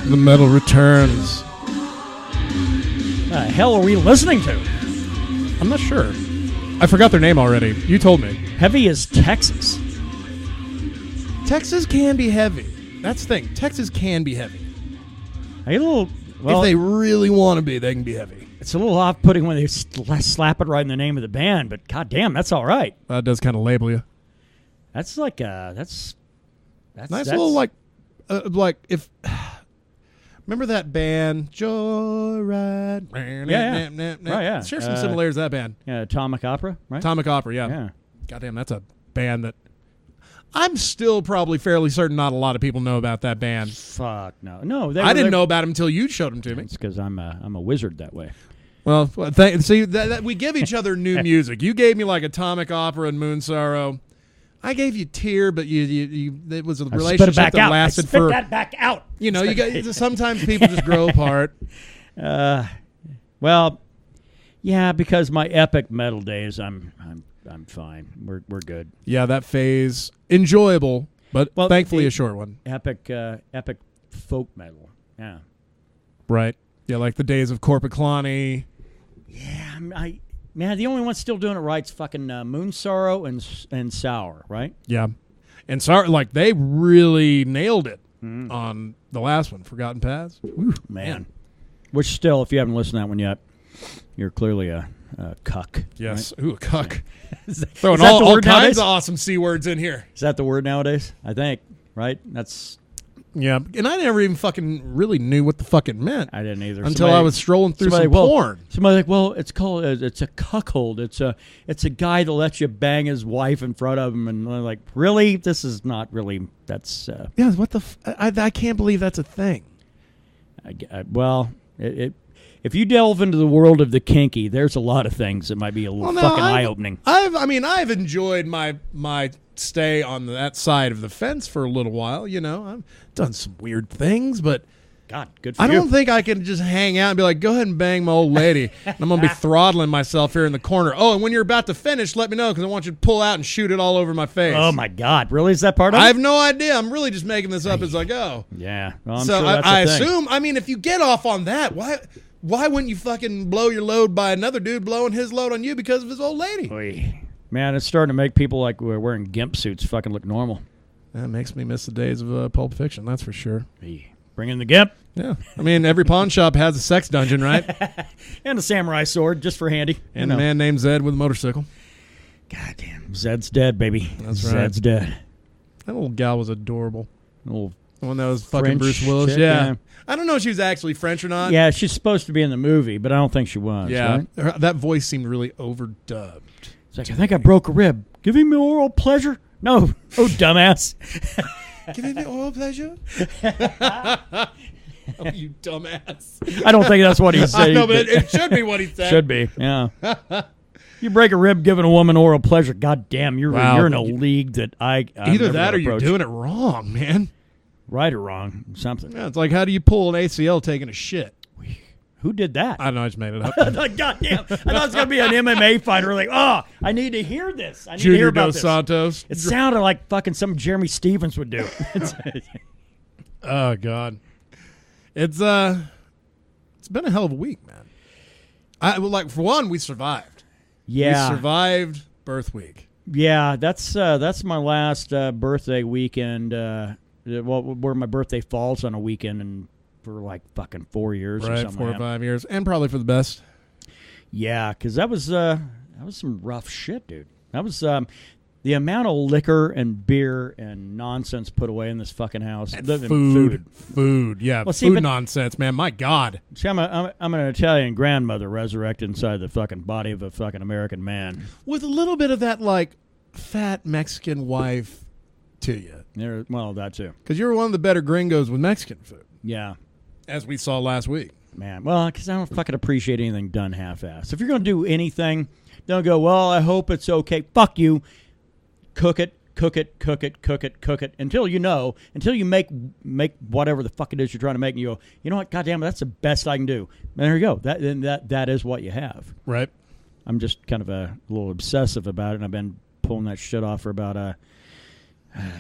The metal returns. The hell are we listening to? I'm not sure. I forgot their name already. You told me. Heavy as Texas. Texas can be heavy. That's the thing. Texas can be heavy. A little. Well, if they really want to be, they can be heavy. It's a little off-putting when they slap it right in the name of the band, but goddamn, that's all right. That does kind of label you. That's like that's nice little like if. Remember that band, Joyride? Yeah. Right, yeah. Share some similarities to that band. Yeah, Atomic Opera, right? Atomic Opera, yeah. Yeah. Goddamn, that's a band that I'm still probably fairly certain not a lot of people know about that band. Fuck no. I didn't know about them until you showed them to me. It's because I'm a wizard that way. Well, see, we give each other new music. You gave me like Atomic Opera and Moon Sorrow. I gave you Tear, but it was a relationship that lasted for. Spit that back out. You know, sometimes people just grow apart. Well, yeah, because my epic metal days, I'm fine. We're good. Yeah, that phase enjoyable, but thankfully a short one. Epic folk metal. Yeah. Right. Yeah, like the days of Corpiclani. Yeah, Man, the only one still doing it right's fucking Moon Sorrow and Sour, right? Yeah. And Sour, like, they really nailed it on the last one, Forgotten Paths. Woo, man. Which still, if you haven't listened to that one yet, you're clearly a cuck. Yes. Right? Ooh, a cuck. Throwing all kinds of awesome C words in here. Is that the word nowadays? I think, right? That's... Yeah, and I never even fucking really knew what the fuck it meant. I didn't either. Until I was strolling through some porn. Somebody's like, well, it's called, it's a cuckold. It's a guy that lets you bang his wife in front of him. And I'm like, really? This is not really, that's... Yeah, what the... I can't believe that's a thing. If you delve into the world of the kinky, there's a lot of things that might be a little fucking eye-opening. I've enjoyed my stay on that side of the fence for a little while. You know, I've done some weird things, but God, good for you. I don't think I can just hang out and be like, go ahead and bang my old lady. And I'm going to be throttling myself here in the corner. Oh, and when you're about to finish, let me know because I want you to pull out and shoot it all over my face. Oh, my God. Really? Is that part of it? I have no idea. I'm really just making this up as I go. Yeah. Well, I'm so sure that's I a thing. assume, if you get off on that, why wouldn't you fucking blow your load by another dude blowing his load on you because of his old lady? Oy. Man, it's starting to make people like we're wearing gimp suits fucking look normal. That makes me miss the days of Pulp Fiction, that's for sure. Hey, bring in the gimp. Yeah. Every pawn shop has a sex dungeon, right? And a samurai sword, just for handy. And a man named Zed with a motorcycle. Goddamn. Zed's dead, baby. That's right. Zed's dead. That little gal was adorable. Little the one that was fucking French Bruce Willis. chick, yeah. I don't know if she was actually French or not. Yeah, she's supposed to be in the movie, but I don't think she was. Yeah. Right? That voice seemed really overdubbed. It's like, I think I broke a rib. Giving me oral pleasure? No. Oh, dumbass. Giving me oral pleasure? Oh, you dumbass. I don't think that's what he said. No, but it should be what he said. Should be, yeah. You break a rib giving a woman oral pleasure. God damn, you're in a league that I've either that or you're doing it wrong, man. Right or wrong, something. Yeah, it's like, how do you pull an ACL taking a shit? Who did that? I don't know, I just made it up. God damn. I thought it was going to be an MMA fighter. Like, I need to hear this. I need Junior to hear about Dos this. Santos. It sounded like fucking some Jeremy Stevens would do. Oh, God. It's been a hell of a week, man. For one, we survived. Yeah. We survived birth week. Yeah, that's my last birthday weekend. Where my birthday falls on a weekend and for like fucking 4 years or something. 4 or 5 years, and probably for the best. Yeah, because that was some rough shit, dude. That was the amount of liquor and beer and nonsense put away in this fucking house. And food. Yeah, well, food nonsense, man. My God. See, I'm an Italian grandmother resurrected inside the fucking body of a fucking American man with a little bit of that like fat Mexican wife to you. Well, that too. Because you're one of the better gringos with Mexican food. Yeah. As we saw last week. Man, well, because I don't fucking appreciate anything done half-assed. If you're going to do anything, don't go, well, I hope it's okay. Fuck you. Cook it until you make whatever the fuck it is you're trying to make, and you go, you know what, goddamn it, that's the best I can do. And there you go. That is what you have. Right. I'm just kind of a little obsessive about it, and I've been pulling that shit off for about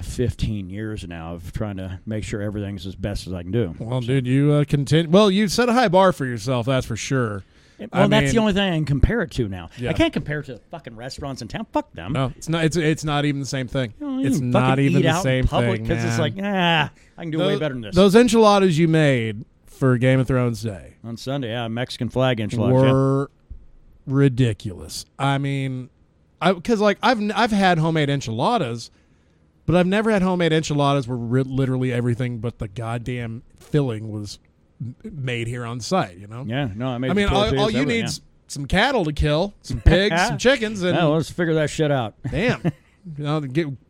15 years now of trying to make sure everything's as best as I can do. Well, dude, you continue. Well, you set a high bar for yourself, that's for sure. Well, that's the only thing I can compare it to now. Yeah. I can't compare it to the fucking restaurants in town. Fuck them. No, it's not. It's not even the same thing. It's fucking not even eat the out same in public thing. because it's like, I can do way better than this. Those enchiladas you made for Game of Thrones Day on Sunday, Mexican flag enchiladas were ridiculous. I mean, because like I've had homemade enchiladas, but I've never had homemade enchiladas where literally everything but the goddamn filling was made here on site. You know? Yeah. No, I mean, all you need is some cattle to kill, some pigs, some chickens, and let's figure that shit out. Damn.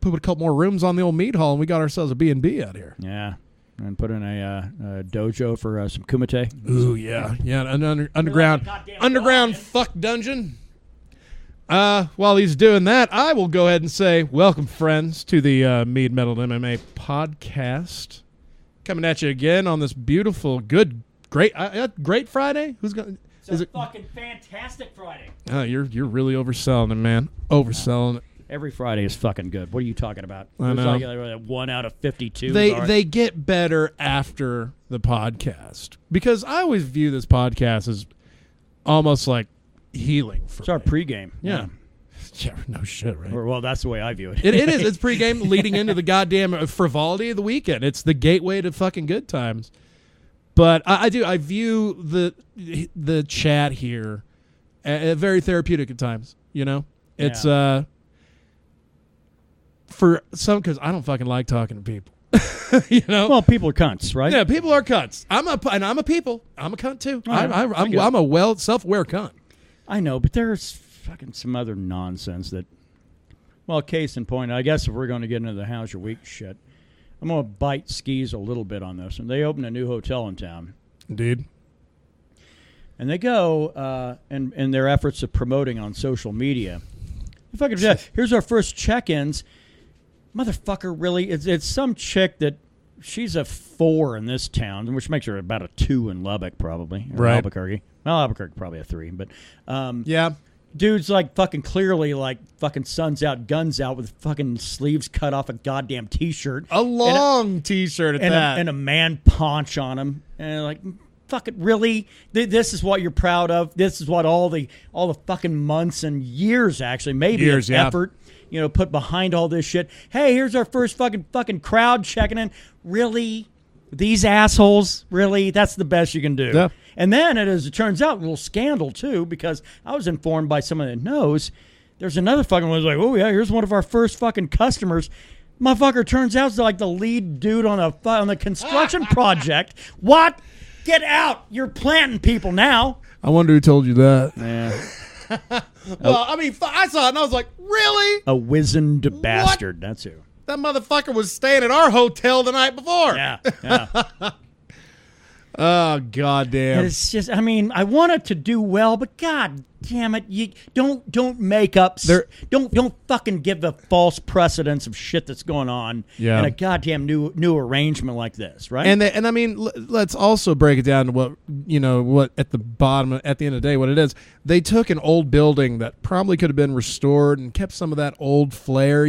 Put a couple more rooms on the old meat hall, and we got ourselves a B&B out here. Yeah. And put in a dojo for some kumite. Ooh, yeah. Yeah, an underground fuck dungeon. While he's doing that, I will go ahead and say welcome, friends, to the Mead Metal MMA podcast. Coming at you again on this beautiful, great Friday. Who's going? Is it fucking fantastic Friday? Oh, you're really overselling it, man. Overselling it. Every Friday is fucking good. What are you talking about? I know. It's like 1 out of 52. They get better after the podcast because I always view this podcast as almost like healing for It's our pregame. Yeah. Yeah, no shit, right? Well, that's the way I view it. It is. It's pregame leading into the goddamn frivolity of the weekend. It's the gateway to fucking good times. But I view the chat here very therapeutic at times. You know, it's for some because I don't fucking like talking to people. You know, well, people are cunts, right? Yeah, people are cunts. I'm a people. I'm a cunt too. I'm a self-aware cunt. I know, but there's fucking some other nonsense that. Well, case in point, I guess if we're going to get into the how's your week shit. I'm going to bite skis a little bit on this. And they opened a new hotel in town. Indeed. And they go in their efforts of promoting on social media. If I could here's our first check-ins. Motherfucker, really? It's some chick that she's a 4 in this town, which makes her about a 2 in Lubbock, probably. Or right. Albuquerque. Well, Albuquerque probably a 3. But yeah. Dude's like fucking clearly like fucking suns out, guns out with fucking sleeves cut off a goddamn T-shirt. A long T-shirt at that. And a man paunch on him. And like, fuck it, really? This is what you're proud of? This is what all the fucking months and years, actually, maybe effort, put behind all this shit. Hey, here's our first fucking crowd checking in. Really? These assholes? Really? That's the best you can do. Yeah. And then, as it turns out, a little scandal, too, because I was informed by someone that knows, there's another fucking one who's like, oh, yeah, here's one of our first fucking customers. Motherfucker turns out to like the lead dude on the construction project. What? Get out. You're planting people now. I wonder who told you that. Yeah. Well, I mean, I saw it and I was like, really? A wizened bastard. That's who. That motherfucker was staying at our hotel the night before. Yeah. Oh, goddamn. It's just, I mean, I want it to do well, but god damn it, you don't make up, don't fucking give the false precedence of shit that's going on in a goddamn new arrangement like this, right? And I mean, let's also break it down to what at the bottom, at the end of the day, what it is. They took an old building that probably could have been restored and kept some of that old flair,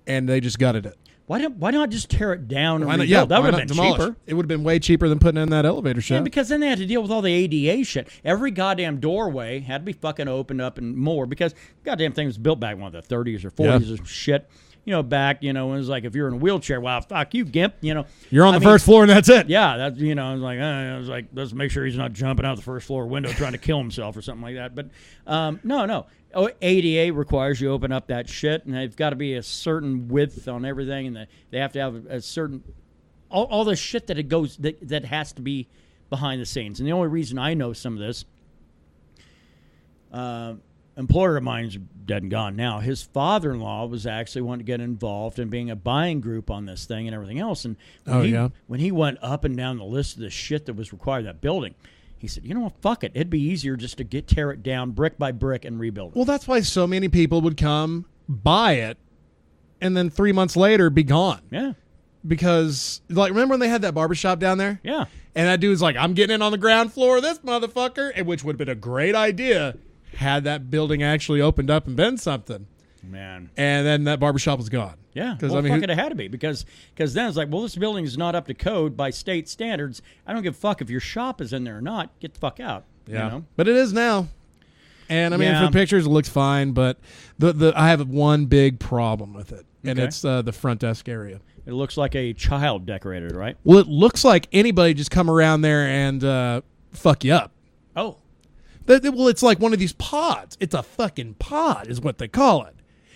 and they just gutted it. Why not just tear it down and rebuild? Yeah, that would have been demolish? cheaper. It would have been way cheaper than putting in that elevator shaft. Yeah, because then they had to deal with all the ADA shit. Every goddamn doorway had to be fucking opened up and more because the goddamn thing was built back in the 30s or 40s or some shit. Back, it was like if you're in a wheelchair, wow, fuck you, gimp, You're on the first floor and that's it. Yeah, that's, I was like, let's make sure he's not jumping out the first floor window trying to kill himself or something like that. But no. ADA requires you open up that shit, and they've got to be a certain width on everything, and they have to have a certain all the shit that it goes that has to be behind the scenes. And the only reason I know some of this, employer of mine's dead and gone now. His father-in-law was actually wanting to get involved in being a buying group on this thing and everything else. And when he went up and down the list of the shit that was required in that building, he said, you know what, fuck it. It'd be easier just to tear it down brick by brick and rebuild it. Well, that's why so many people would come, buy it, and then 3 months later be gone. Yeah. Because, remember when they had that barbershop down there? Yeah. And that dude's like, I'm getting in on the ground floor of this motherfucker, which would have been a great idea had that building actually opened up and been something. Man. And then that barbershop was gone. Yeah, well, fuck it had to be because then it's like, well, this building is not up to code by state standards. I don't give a fuck if your shop is in there or not. Get the fuck out. Yeah, you know? But it is now. And I mean, for pictures, it looks fine. But I have one big problem with it, and it's the front desk area. It looks like a child decorated, right? Well, it looks like anybody just come around there and fuck you up. Oh. Well, it's like one of these pods. It's a fucking pod is what they call it.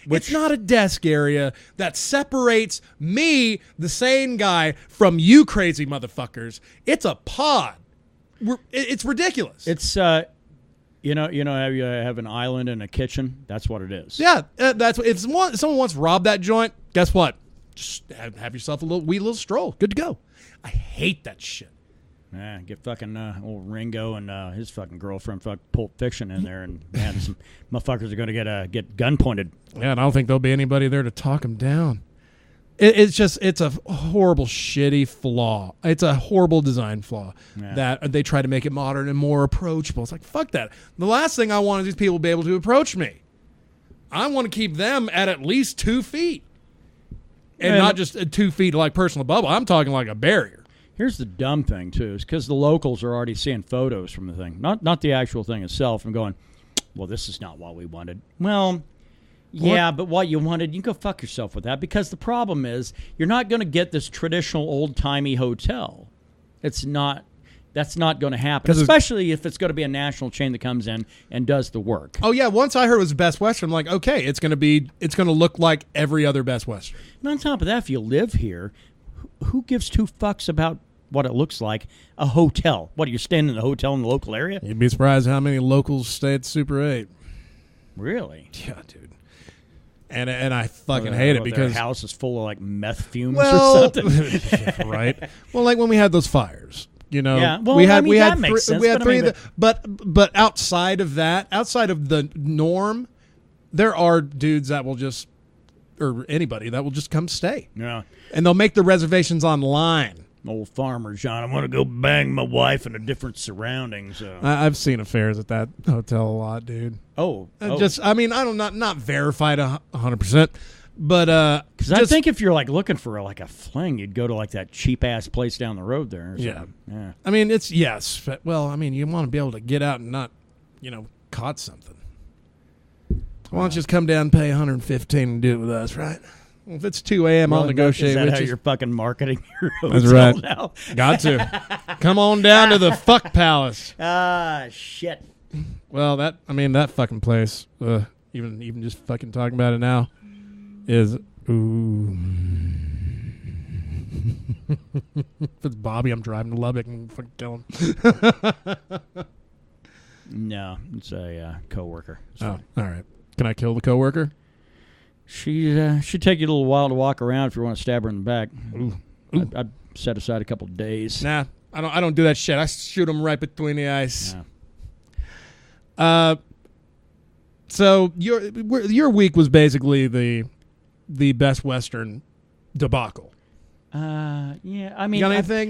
It's not a desk area that separates me, the sane guy, from you crazy motherfuckers. It's a pod. It's ridiculous. It's, you know, how you have an island and a kitchen? That's what it is. Yeah, that's if someone wants to rob that joint, guess what? Just have yourself a wee little stroll. Good to go. I hate that shit. Yeah, get fucking old Ringo and his fucking girlfriend, Pulp Fiction, in there, and man, some motherfuckers are going to get gun pointed. Yeah, and I don't think there'll be anybody there to talk them down. It's a horrible, shitty flaw. It's a horrible design flaw that they try to make it modern and more approachable. It's like, fuck that. The last thing I want is these people to be able to approach me. I want to keep them at least 2 feet. And not just 2 feet like personal bubble. I'm talking like a barrier. Here's the dumb thing, too, is because the locals are already seeing photos from the thing, not the actual thing itself, and going, well, this is not what we wanted. Well, yeah, but what you wanted, you can go fuck yourself with that, because the problem is you're not going to get this traditional old-timey hotel. That's not going to happen, especially if it's going to be a national chain that comes in and does the work. Oh, yeah, once I heard it was Best Western, I'm like, okay, it's going to look like every other Best Western. And on top of that, if you live here, who gives two fucks about what it looks like? A hotel. What, are you staying in a hotel in the local area? You'd be surprised how many locals stay at Super 8. Really? Yeah, dude. And I fucking hate it because their house is full of like meth fumes or something. Right. Well, like when we had those fires, you know, yeah. Well, we had three. But outside of that, outside of the norm, there are dudes that will just, or anybody that will just come stay. Yeah. And they'll make the reservations online. Old farmer John, I want to go bang my wife in a different surroundings. I've seen affairs at that hotel a lot, dude. Just, I mean, I don't not verified 100%, but because I think if you're like looking for like a fling, you'd go to like that cheap ass place down the road there. Yeah. I mean, it's well, I mean, you want to be able to get out and not, caught something. Why don't you just come down and pay $115 and do it with us, right? Well, if it's 2 a.m., I'll negotiate with you. Is that how you're fucking marketing your hotel? That's right. Now? Got to. Come on down to the fuck palace. Shit. Well, that fucking place, even just fucking talking about it now, is, ooh. If it's Bobby, I'm driving to Lubbock and fucking kill him. No, it's a coworker. Oh, all right. Can I kill the coworker? She'd take you a little while to walk around if you want to stab her in the back. Ooh. I'd set aside a couple of days. Nah, I don't do that shit. I shoot them right between the eyes. Yeah. So your week was basically the Best Western debacle. Yeah. I mean,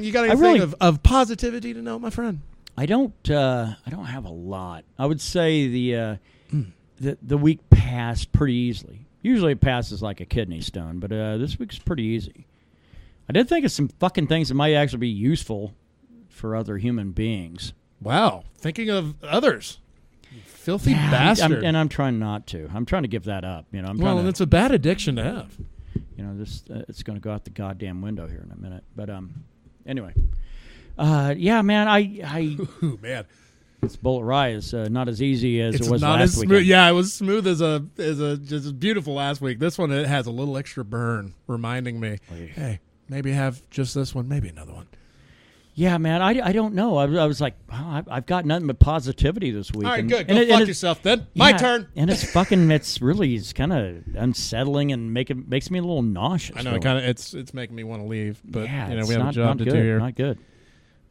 you got anything of positivity to know, my friend? I don't have a lot. I would say the week passed pretty easily. Usually it passes like a kidney stone, but this week's pretty easy. I did think of some fucking things that might actually be useful for other human beings. Wow. Thinking of others. You filthy bastard. I'm trying not to. I'm trying to give that up. It's a bad addiction to have. It's going to go out the goddamn window here in a minute. But anyway. Yeah, man, Ooh, man. This Bullet Rye is not as easy as it was last week. Yeah, it was smooth as just beautiful last week. This one, it has a little extra burn, reminding me, hey, maybe have just this one, maybe another one. Yeah, man, I don't know. I was like, wow, I've got nothing but positivity this week. All right, good. Go fuck yourself then. My turn. And it's kind of unsettling and makes me a little nauseous. I know, it's making me want to leave, but we have a job to do here. Not good.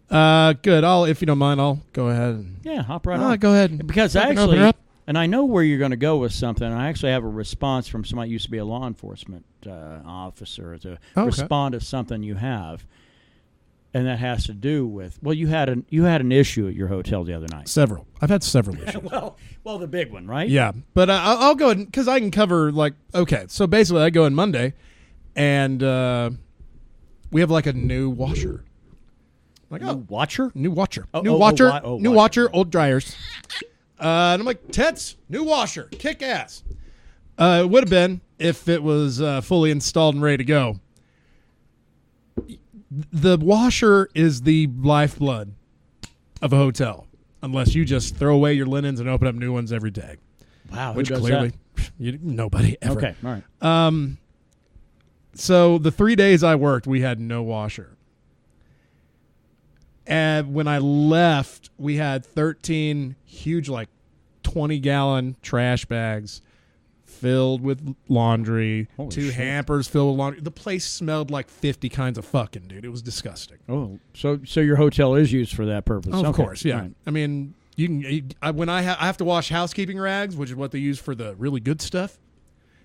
Good. If you don't mind, I'll go ahead. Hop right on. Go ahead. Because actually, and I know where you're going to go with something. I actually have a response from somebody who used to be a law enforcement officer to respond to something you have. And that has to do with you had an issue at your hotel the other night. Several. I've had several issues. well, the big one, right? Yeah, but I'll go ahead because I can cover okay. So basically, I go in Monday, and we have like a new washer. Like New watcher, new watcher, Oh, new oh, watcher, oh, new washer. watcher, old dryers. And I'm like, Tets, new washer, kick ass. It would have been if it was fully installed and ready to go. The washer is the lifeblood of a hotel, unless you just throw away your linens and open up new ones every day. Wow, which who does clearly that? Nobody ever. Okay, all right. So the 3 days I worked, we had no washer. And when I left, we had 13 huge, 20-gallon trash bags filled with laundry, Holy two shit. hampers filled with laundry. The place smelled like 50 kinds of fucking, dude. It was disgusting. Oh, so your hotel is used for that purpose? Oh, of Okay, course, yeah. all right. I mean, when I have to wash housekeeping rags, which is what they use for the really good stuff,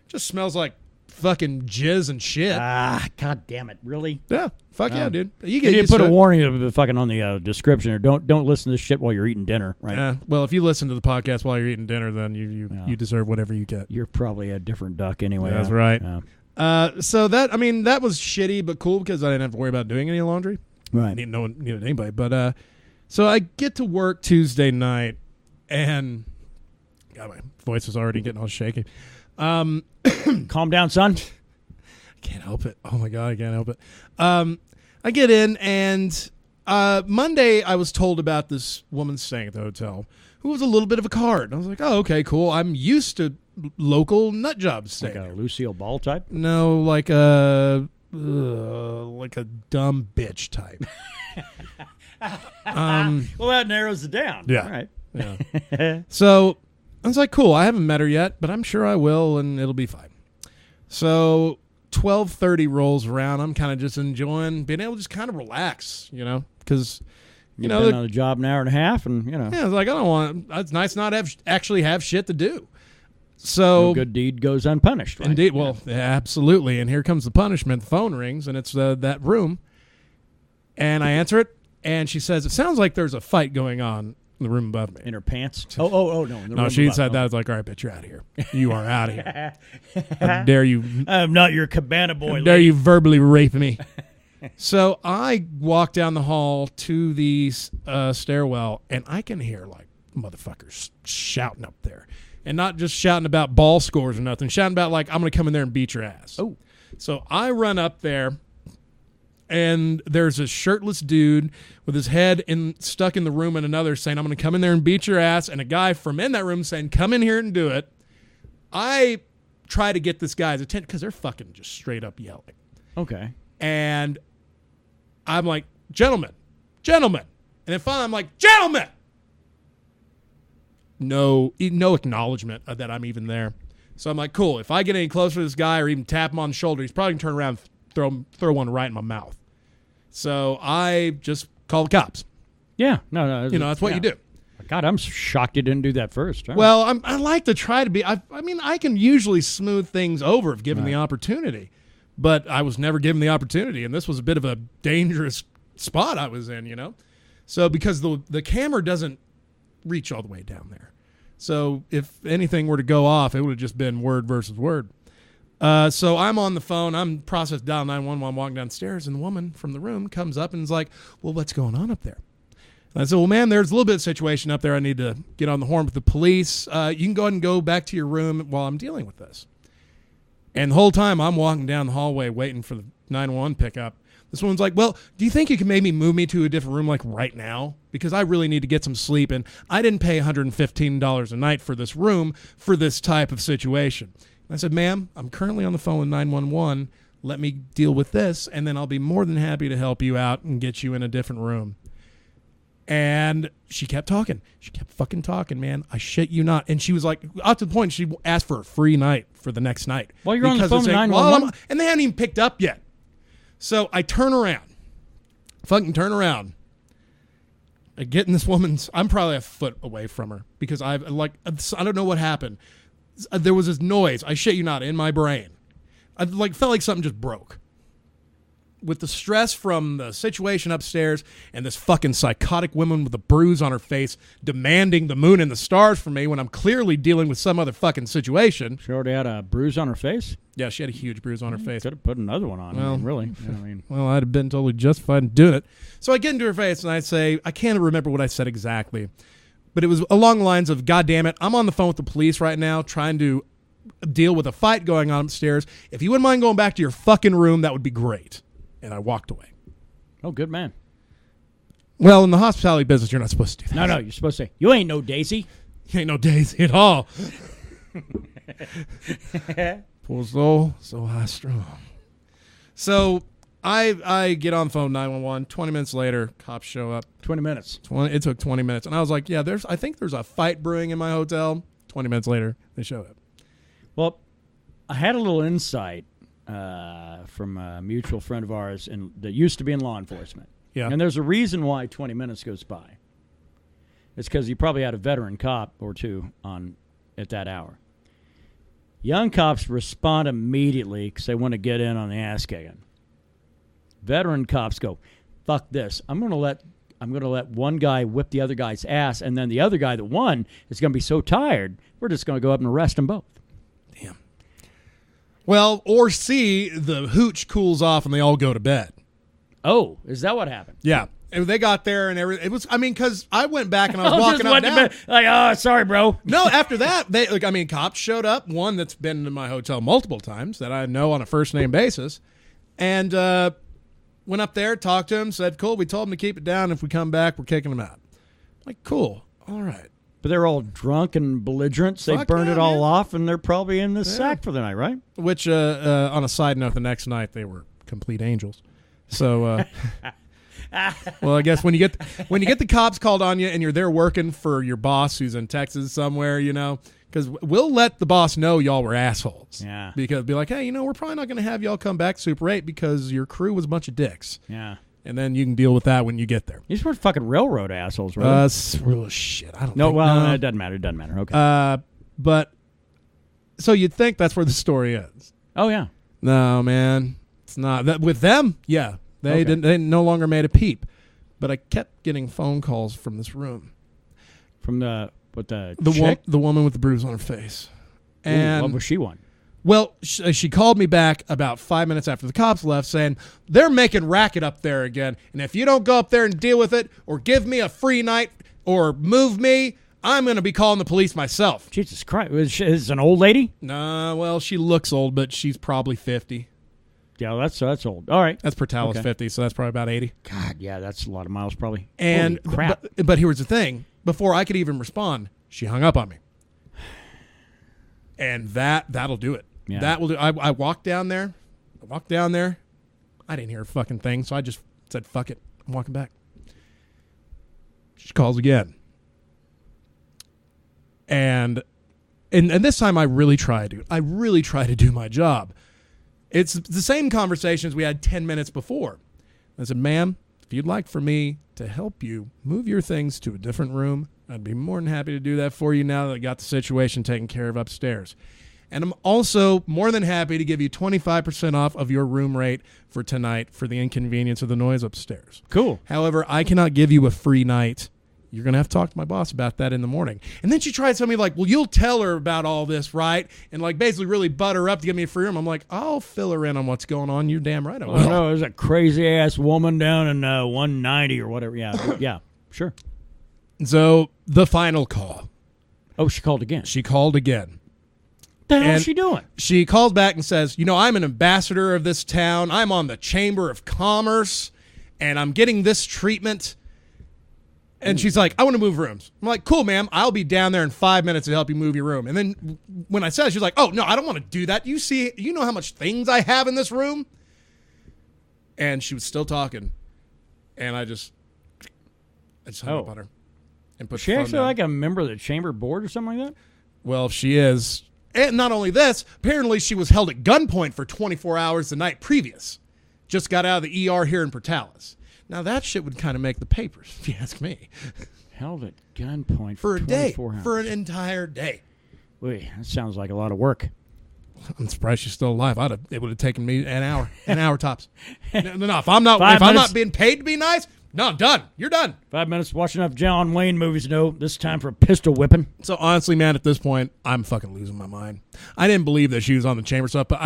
it just smells like fucking jizz and shit. Ah, god damn it! Really? Yeah, fuck yeah, dude. You You get need used to put to a it. warning of the fucking on the description, or don't listen to this shit while you're eating dinner. Right? Well, if you listen to the podcast while you're eating dinner, then you deserve whatever you get. You're probably a different duck anyway. That's huh? right. Yeah. So that was shitty, but cool because I didn't have to worry about doing any laundry. Right. No one needed anybody. But so I get to work Tuesday night, and God, my voice is already getting all shaky. Calm down, son. Can't help it. Oh my God, I can't help it. I get in, and Monday I was told about this woman staying at the hotel who was a little bit of a card. I was like, oh, okay, cool. I'm used to local nut jobs staying. Like a Lucille Ball type. No, like a dumb bitch type. Well, that narrows it down. Yeah. All right. Yeah. So I was like, cool. I haven't met her yet, but I'm sure I will, and it'll be fine. So 12:30 rolls around. I'm kind of just enjoying being able to just kind of relax, because You've been on the job an hour and a half, and yeah, I was like, I don't want. It's nice not actually have shit to do. So no good deed goes unpunished. Right? Indeed. Well, yeah, absolutely. And here comes the punishment. The phone rings, and it's that room. And I answer it, and she says, it sounds like there's a fight going on in the room above me. In her pants? Oh, no. In the No, room she above. said that. I was like, all right, bitch, you're out of here. You are out of here. How dare you. I'm not your cabana boy. How dare you verbally rape me. So I walk down the hall to the stairwell, and I can hear, motherfuckers shouting up there. And not just shouting about ball scores or nothing. Shouting about, I'm going to come in there and beat your ass. Oh. So I run up there, and there's a shirtless dude with his head stuck in the room and another saying, I'm going to come in there and beat your ass. And a guy from in that room saying, come in here and do it. I try to get this guy's attention because they're fucking just straight up yelling. Okay. And I'm like, gentlemen. And then finally I'm like, gentlemen. No acknowledgement that I'm even there. So I'm like, cool. If I get any closer to this guy or even tap him on the shoulder, he's probably going to turn around and throw one right in my mouth. So I just call the cops. Yeah. No. That's what you do. God, I'm shocked you didn't do that first. All right. Well, I like to try to be. I mean, I can usually smooth things over if given the opportunity. But I was never given the opportunity, and this was a bit of a dangerous spot I was in, So because the camera doesn't reach all the way down there. So if anything were to go off, it would have just been word versus word. So I'm on the phone. I'm processed dial 911 while I'm walking downstairs, and the woman from the room comes up and is like, well, what's going on up there? And I said, well, man, there's a little bit of situation up there. I need to get on the horn with the police. You can go ahead and go back to your room while I'm dealing with this. And the whole time I'm walking down the hallway waiting for the 911 pickup. This woman's like, well, do you think you can maybe move me to a different room right now? Because I really need to get some sleep, and I didn't pay $115 a night for this room for this type of situation. And I said, ma'am, I'm currently on the phone with 911. Let me deal with this, and then I'll be more than happy to help you out and get you in a different room. And she kept talking. She kept fucking talking, man. I shit you not. And she was like, up to the point she asked for a free night for the next night. While you're on the phone with 911? And they hadn't even picked up yet. So I turn around. Fucking turn around. I get in this woman's... I'm probably a foot away from her because I don't know what happened. There was this noise, I shit you not, in my brain. I felt like something just broke. with the stress from the situation upstairs and this fucking psychotic woman with a bruise on her face demanding the moon and the stars from me when I'm clearly dealing with some other fucking situation. She already had a bruise on her face? Yeah, she had a huge bruise on her face. Could have put another one on. Well, really. You know what I mean? Well, I'd have been totally justified in doing it. So I get into her face and I say, I can't remember what I said exactly, but it was along the lines of, God damn it, I'm on the phone with the police right now trying to deal with a fight going on upstairs. If you wouldn't mind going back to your fucking room, that would be great. And I walked away. Oh, good man. Well, in the hospitality business, you're not supposed to do that. No, you're supposed to say, you ain't no Daisy. You ain't no Daisy at all. Poor soul, so high strung. So I get on the phone, 911. 20 minutes later, cops show up. 20 minutes. It took 20 minutes. And I was like, yeah, I think there's a fight brewing in my hotel. 20 minutes later, they show up. Well, I had a little insight from a mutual friend of ours that used to be in law enforcement. Yeah. And there's a reason why 20 minutes goes by. It's because you probably had a veteran cop or two on at that hour. Young cops respond immediately because they want to get in on the ass kicking. Veteran cops go, fuck this. I'm going to let one guy whip the other guy's ass, and then the other guy that won is going to be so tired, we're just going to go up and arrest them both. Damn. Well, or C, the hooch cools off and they all go to bed. Oh, is that what happened? Yeah. And they got there and everything. It was, because I went back and I was walking up and down. Like, oh, sorry, bro. No, after that, cops showed up. One that's been in my hotel multiple times that I know on a first-name basis. And went up there, talked to him, said, cool, we told him to keep it down. If we come back, we're kicking him out. Like, cool. All right. But they're all drunk and belligerent. So they burned it all off, and they're probably in the sack for the night, right? Which, on a side note, the next night they were complete angels. So, well, I guess when you get the cops called on you and you're there working for your boss who's in Texas somewhere, because we'll let the boss know y'all were assholes. Yeah. Because be like, hey, we're probably not going to have y'all come back Super 8 because your crew was a bunch of dicks. Yeah. And then you can deal with that when you get there. These were fucking railroad assholes, right? Real shit. I don't know. think. No, it doesn't matter. It doesn't matter. Okay. But so you'd think that's where the story ends. Oh, yeah. No, man. It's not. With them, yeah. They didn't. They no longer made a peep. But I kept getting phone calls from this room. From the chick? The woman with the bruise on her face. And ooh, what was she want? Well, she called me back about 5 minutes after the cops left saying, they're making racket up there again. And if you don't go up there and deal with it or give me a free night or move me, I'm going to be calling the police myself. Jesus Christ. Is this an old lady? Nah, well, she looks old, but she's probably 50. Yeah, that's old. All right. That's per Talos 50, so that's probably about 80. God, yeah, that's a lot of miles probably. And holy crap. But here's the thing. Before I could even respond, she hung up on me. And that'll do it. Yeah. That will do. I walked down there. I didn't hear a fucking thing, so I just said, fuck it. I'm walking back. She calls again. And this time I really tried, dude. I really tried to do my job. It's the same conversations we had 10 minutes before. I said, ma'am, if you'd like for me to help you move your things to a different room, I'd be more than happy to do that for you now that I got the situation taken care of upstairs. And I'm also more than happy to give you 25% off of your room rate for tonight for the inconvenience of the noise upstairs. Cool. However, I cannot give you a free night. You're going to have to talk to my boss about that in the morning. And then she tried to tell me, like, well, you'll tell her about all this, right? And, like, basically really butt her up to give me a free room. I'm like, I'll fill her in on what's going on. You're damn right I will. Oh, no, there's a crazy-ass woman down in 190 or whatever. Yeah, yeah, sure. So the final call. Oh, she called again. She called again. What the hell is she doing? She calls back and says, I'm an ambassador of this town. I'm on the Chamber of Commerce, and I'm getting this treatment. And she's like, I want to move rooms. I'm like, cool, ma'am. I'll be down there in 5 minutes to help you move your room. And then when I said it, she's like, oh, no, I don't want to do that. You know how much things I have in this room? And she was still talking. And I just hung up on her. And put she actually down. Like a member of the chamber board or something like that? Well, she is. And not only this, apparently she was held at gunpoint for 24 hours the night previous. Just got out of the ER here in Portales. Now, that shit would kind of make the papers, if you ask me. Held at gunpoint for a day. Hours. For an entire day. Wait, that sounds like a lot of work. I'm surprised she's still alive. It would have taken me an hour tops. No, if I'm not being paid to be nice, no, I'm done. You're done. 5 minutes watching enough John Wayne movies. No, this time for a pistol whipping. So honestly, man, at this point, I'm fucking losing my mind. I didn't believe that she was on the chamber stuff, but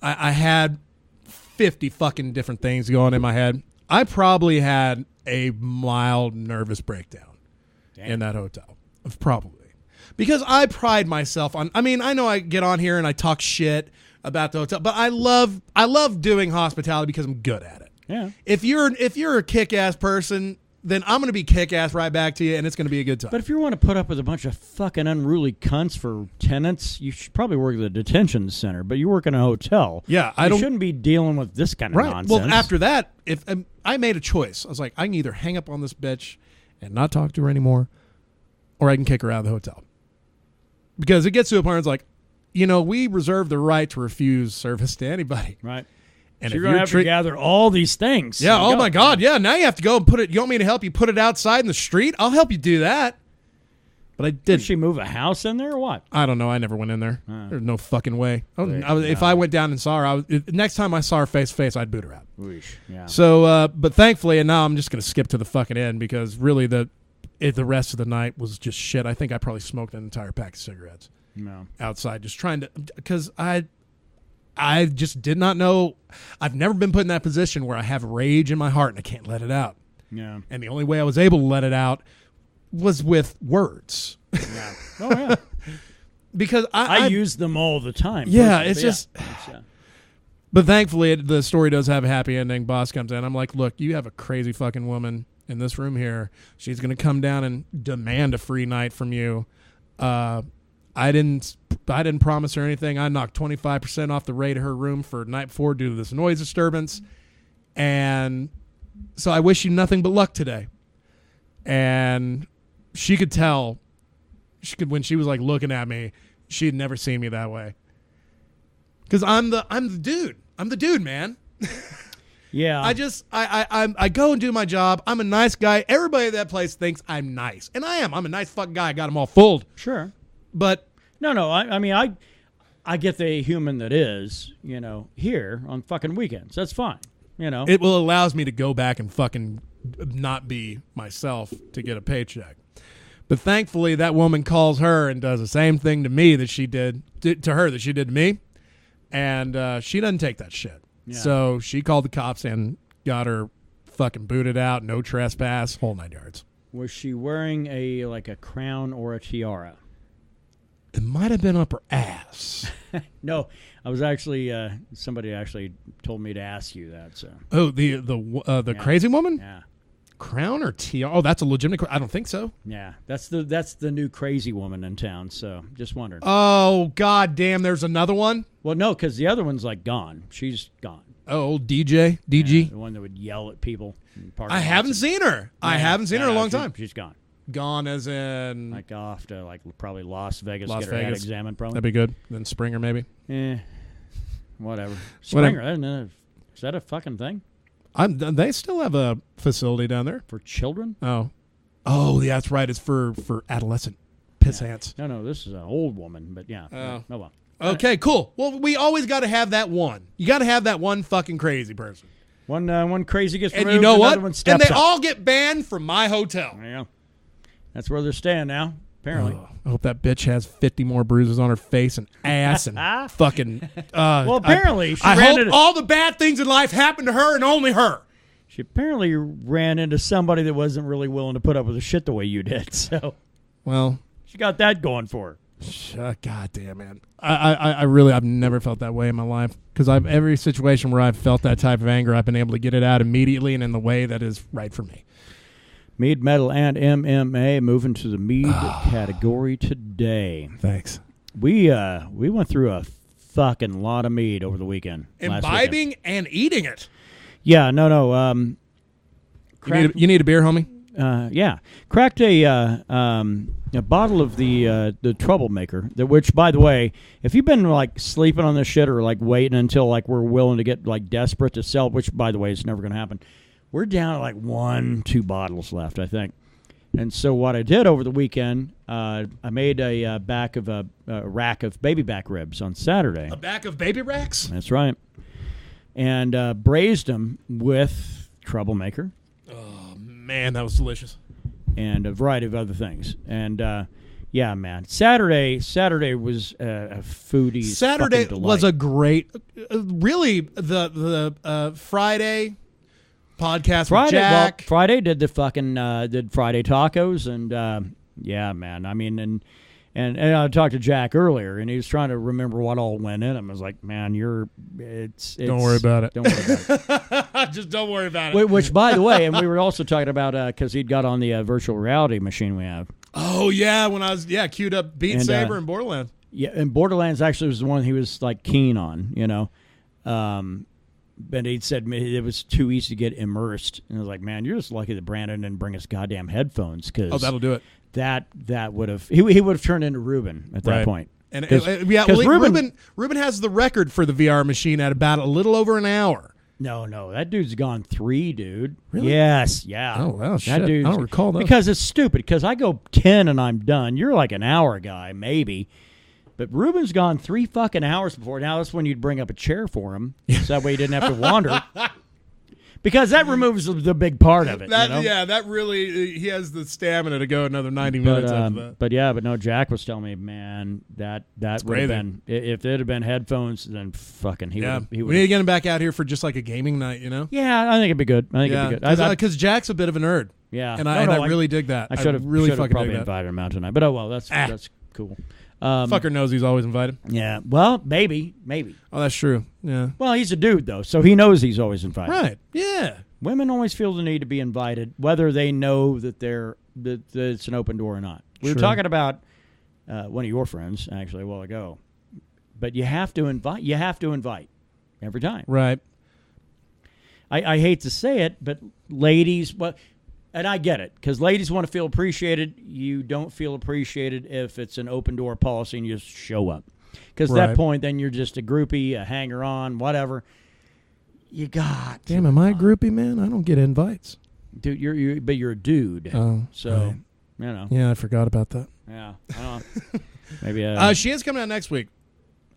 I had 50 fucking different things going in my head. I probably had a mild nervous breakdown in that hotel. Probably. Because I pride myself on, I mean, I know I get on here and I talk shit about the hotel, but I love doing hospitality because I'm good at it. Yeah. If you're a kick-ass person, then I'm going to be kick-ass right back to you, and it's going to be a good time. But if you want to put up with a bunch of fucking unruly cunts for tenants, you should probably work at the detention center, but you work in a hotel. Yeah, you shouldn't be dealing with this kind of nonsense. Well, after that, if I made a choice. I was like, I can either hang up on this bitch and not talk to her anymore, or I can kick her out of the hotel. Because it gets to a point where it's like, we reserve the right to refuse service to anybody. Right. And so you're going to have to gather all these things. Yeah, oh my God, yeah. Now you have to go and put it. You want me to help you put it outside in the street? I'll help you do that. But I didn't. Did she move a house in there or what? I don't know. I never went in there. There's no fucking way. If I went down and saw her, next time I saw her face to face, I'd boot her out. Yeah. So, but thankfully, and now I'm just going to skip to the fucking end because really the rest of the night was just shit. I think I probably smoked an entire pack of cigarettes outside just trying to, because I just did not know. I've never been put in that position where I have rage in my heart and I can't let it out. Yeah. And the only way I was able to let it out was with words. Yeah. Oh, yeah. Because I use them all the time. Yeah, it's just... But thankfully, the story does have a happy ending. Boss comes in. I'm like, look, you have a crazy fucking woman in this room here. She's going to come down and demand a free night from you. I didn't promise her anything. I knocked 25% off the rate of her room for night before due to this noise disturbance. And so I wish you nothing but luck today. And she could tell, when she was like looking at me, she had never seen me that way. Because I'm the dude. I'm the dude, man. Yeah. I go and do my job. I'm a nice guy. Everybody at that place thinks I'm nice. And I am. I'm a nice fucking guy. I got them all fooled. Sure. But no. I mean, I get the human that is, here on fucking weekends. That's fine. It will allows me to go back and fucking not be myself to get a paycheck. But thankfully, that woman calls her and does the same thing to me that she did to her that she did to me. And she doesn't take that shit. Yeah. So she called the cops and got her fucking booted out, no trespass, whole 9 yards. Was she wearing a crown or a tiara? It might have been up her ass. No, I was actually somebody actually told me to ask you that. So. Oh, the crazy woman? Yeah. Crown or tiara? Oh, that's a legitimate. I don't think so. Yeah, that's the new crazy woman in town. So just wondering. Oh God damn! There's another one. Well, no, because the other one's gone. She's gone. Oh, old DG. Yeah, the one that would yell at people. I haven't seen her. I haven't seen her in a long time. She's gone. Gone as in off to probably Las Vegas. Las get her head Vegas. examined. Probably that'd be good. Then Springer maybe. Whatever. Springer. Is that a fucking thing? They still have a facility down there for children. Oh, yeah, that's right. It's for adolescent piss ants. No, this is an old woman, but yeah. Oh well. Okay, cool. Well, we always got to have that one. You got to have that one fucking crazy person. One crazy gets removed, and you know what? One steps and they up. all get banned from my hotel. Yeah, that's where they're staying now. Apparently. I hope that bitch has 50 more bruises on her face and ass and fucking. Well, apparently I hope all the bad things in life happen to her and only her. She apparently ran into somebody that wasn't really willing to put up with the shit the way you did. So, well, she got that going for her. God damn, man. I've never felt that way in my life because every situation where I've felt that type of anger, I've been able to get it out immediately and in the way that is right for me. Mead, metal, and MMA moving to the Mead category today. Thanks. We went through a fucking lot of mead over the weekend. Imbibing and eating it. Yeah, no. You need a beer, homie? Yeah. Cracked a bottle of the Troublemaker, which, by the way, if you've been sleeping on this shit or waiting until we're willing to get desperate to sell, which, by the way, is never going to happen. We're down to 1-2 bottles left, I think. And so what I did over the weekend, I made a rack of baby back ribs on Saturday. A back of baby racks? That's right. And braised them with Troublemaker. Oh, man, that was delicious. And a variety of other things. And, yeah, man. Saturday was a foodie's Saturday fucking was delight. a great, really, the Friday podcast with Jack. Well, Friday did the fucking did Friday tacos, and yeah, man. I mean, and I talked to Jack earlier, and he was trying to remember what all went in him. I was like, man, it's don't worry about it. Don't worry about it. Just don't worry about it. Which, by the way, and we were also talking about because he'd got on the virtual reality machine we have. Oh yeah, when I was queued up Beat Saber and Borderlands. Yeah, and Borderlands actually was the one he was like keen on, you know. But he'd said it was too easy to get immersed, and I was like, "Man, you're just lucky that Brandon didn't bring us goddamn headphones." Cause that'll do it. That would have he would have turned into Ruben at that point. And Ruben has the record for the VR machine at about a little over an hour. No, that dude's gone 3, dude. Really? Yes, yeah. Oh well, that shit. Dude's, I don't recall that because it's stupid. Because I go 10 and I'm done. You're like an hour guy, maybe. But Ruben's gone 3 fucking hours before. Now that's when you'd bring up a chair for him, so that way he didn't have to wander. Because that removes the big part of it. That, you know? Yeah, that really, he has the stamina to go another 90 minutes after that. But no, Jack was telling me, man, that would have been, if it had been headphones, then fucking he would. We need to get him back out here for just like a gaming night, you know? Yeah, I think it'd be good. Because Jack's a bit of a nerd. Yeah. And I really dig that. I should have probably invited him out tonight. But oh well, that's cool. Fucker knows he's always invited. Yeah. Well, maybe. Oh, that's true. Yeah. Well, he's a dude though, so he knows he's always invited. Right. Yeah. Women always feel the need to be invited, whether they know that that it's an open door or not. We were talking about one of your friends actually a while ago, but you have to invite. You have to invite every time. Right. I hate to say it, but ladies, and I get it, because ladies want to feel appreciated. You don't feel appreciated if it's an open door policy and you just show up. Because at that point, then you're just a groupie, a hanger-on, whatever. You got. Damn, am I a groupie, man? I don't get invites. Dude, but you're a dude. Oh. So, right. You know. Yeah, I forgot about that. Yeah. I don't know. Maybe. She is coming out next week.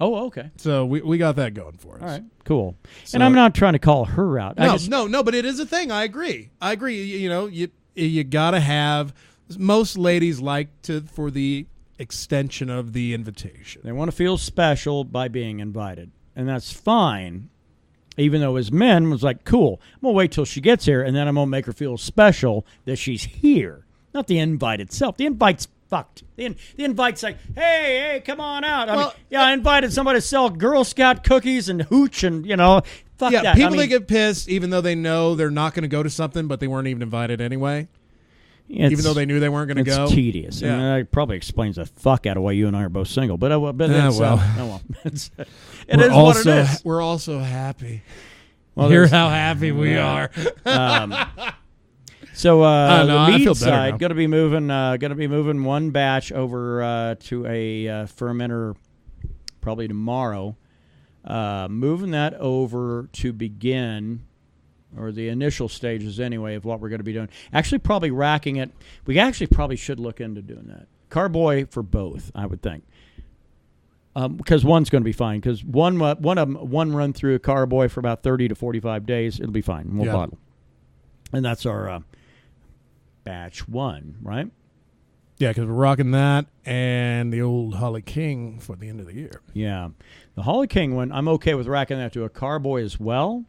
Oh, okay. So we got that going for us. All right, cool. So, and I'm not trying to call her out. No, but it is a thing. I agree. You know, you got to have. Most ladies like for the extension of the invitation. They want to feel special by being invited, and that's fine. Even though as men was like, cool, I'm going to wait till she gets here, and then I'm going to make her feel special that she's here. Not the invite itself. The invite's fucked. The invite's like, hey, come on out. I invited somebody to sell Girl Scout cookies and hooch and, fuck that. People that get pissed even though they know they're not going to go to something, but they weren't even invited anyway. Even though they knew they weren't going to go. It's tedious. Yeah. And that probably explains the fuck out of why you and I are both single. But it is what it is. We're also happy. Well, hear how happy we are. So the Mead side going to be moving one batch over to a fermenter probably tomorrow. Moving that over to begin, or the initial stages anyway, of what we're going to be doing. Actually, probably racking it. We actually probably should look into doing that. Carboy for both, I would think. Because one's going to be fine. Because one run through a carboy for about 30 to 45 days, it'll be fine. We'll bottle. And that's our batch 1, right? Yeah, because we're rocking that and the old Holly King for the end of the year. Yeah. The Holly King one, I'm okay with racking that to a carboy as well.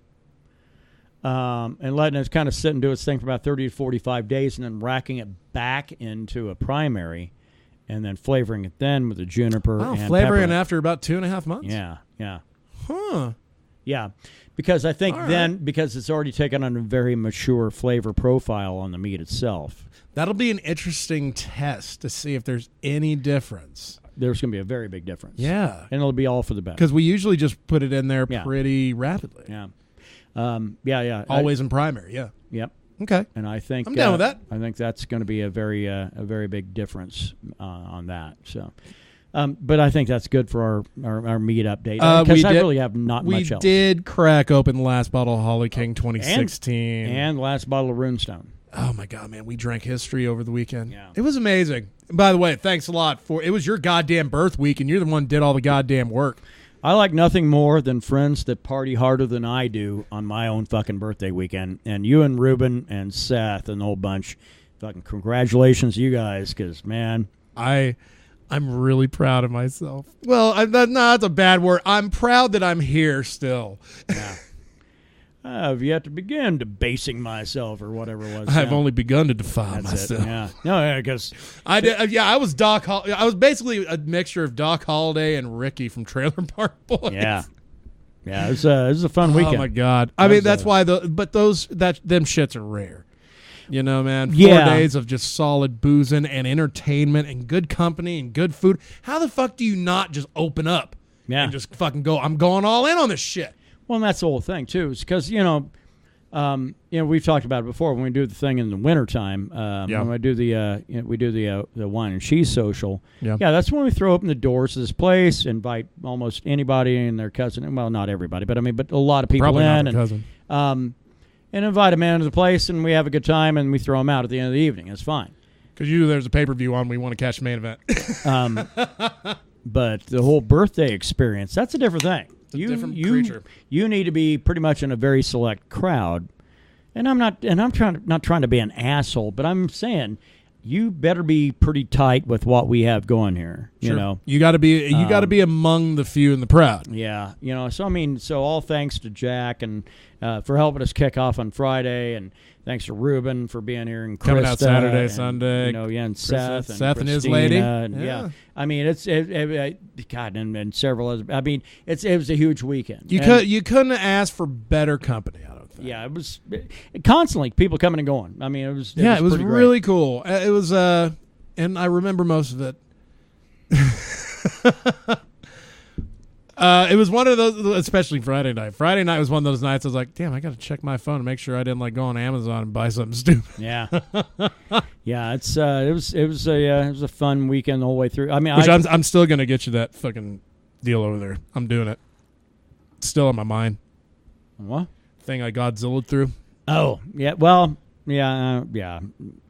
And letting it kind of sit and do its thing for about 30 to 45 days, and then racking it back into a primary, and then flavoring it then with a juniper and flavoring pepper. after about 2.5 months? Yeah. Huh. Yeah. Because I think because it's already taken on a very mature flavor profile on the meat itself. That'll be an interesting test to see if there's any difference. There's going to be a very big difference. Yeah. And it'll be all for the best. Because we usually just put it in there pretty rapidly. Yeah. Always in primary, yeah. Yep. Okay. And I think I'm down with that. I think that's going to be a very big difference on that. So, but I think that's good for our meat update because I really have not much else. We did crack open the last bottle of Holly King 2016 and the last bottle of Runestone. Oh my God, man, we drank history over the weekend. Yeah. It was amazing. By the way, thanks a lot it was your goddamn birth week, and you're the one who did all the goddamn work. I like nothing more than friends that party harder than I do on my own fucking birthday weekend. And you and Ruben and Seth and the whole bunch, fucking congratulations to you guys, because, man. I'm really proud of myself. Well, that's a bad word. I'm proud that I'm here still. Yeah. I've yet to begin debasing myself or whatever it was. I've only begun to define That's myself. it. Yeah. No, because I did. Yeah, I was Doc. I was basically a mixture of Doc Holliday and Ricky from Trailer Park Boys. Yeah. Yeah, it was a fun weekend. Oh my God! I mean, that's why them shits are rare. You know, man. 4 Yeah. days of just solid boozing and entertainment and good company and good food. How the fuck do you not just open up and just fucking go? I'm going all in on this shit. Well, and that's the whole thing too, is because we've talked about it before. When we do the thing in the wintertime, when we do the wine and cheese social, that's when we throw open the doors to this place, invite almost anybody and their cousin. Well, not everybody, but a lot of people Probably in, not cousin. And invite them into the place, and we have a good time, and we throw them out at the end of the evening. It's fine. Because there's a pay-per-view on. We want to catch the main event. But the whole birthday experience, that's a different thing. Different creature. You need to be pretty much in a very select crowd, and I'm not trying to be an asshole, but I'm saying you better be pretty tight with what we have going here. Sure. You know, you got to be among the few and the proud. Yeah, so all thanks to Jack and for helping us kick off on Friday, and thanks to Ruben for being here, and coming out Saturday, and, Sunday. And Seth and his lady. And, I mean, God, and several others. I mean, it was a huge weekend. You couldn't ask for better company. I don't think. Yeah, it was constantly people coming and going. I mean, it was really cool. It was and I remember most of it. It was one of those, especially Friday night. Friday night was one of those nights I was like, damn, I got to check my phone to make sure I didn't go on Amazon and buy something stupid. Yeah, yeah. It was a fun weekend the whole way through. I mean, I'm still gonna get you that fucking deal over there. I'm doing it. It's still on my mind. What thing I Godzilla'd through? Oh yeah, well. Yeah,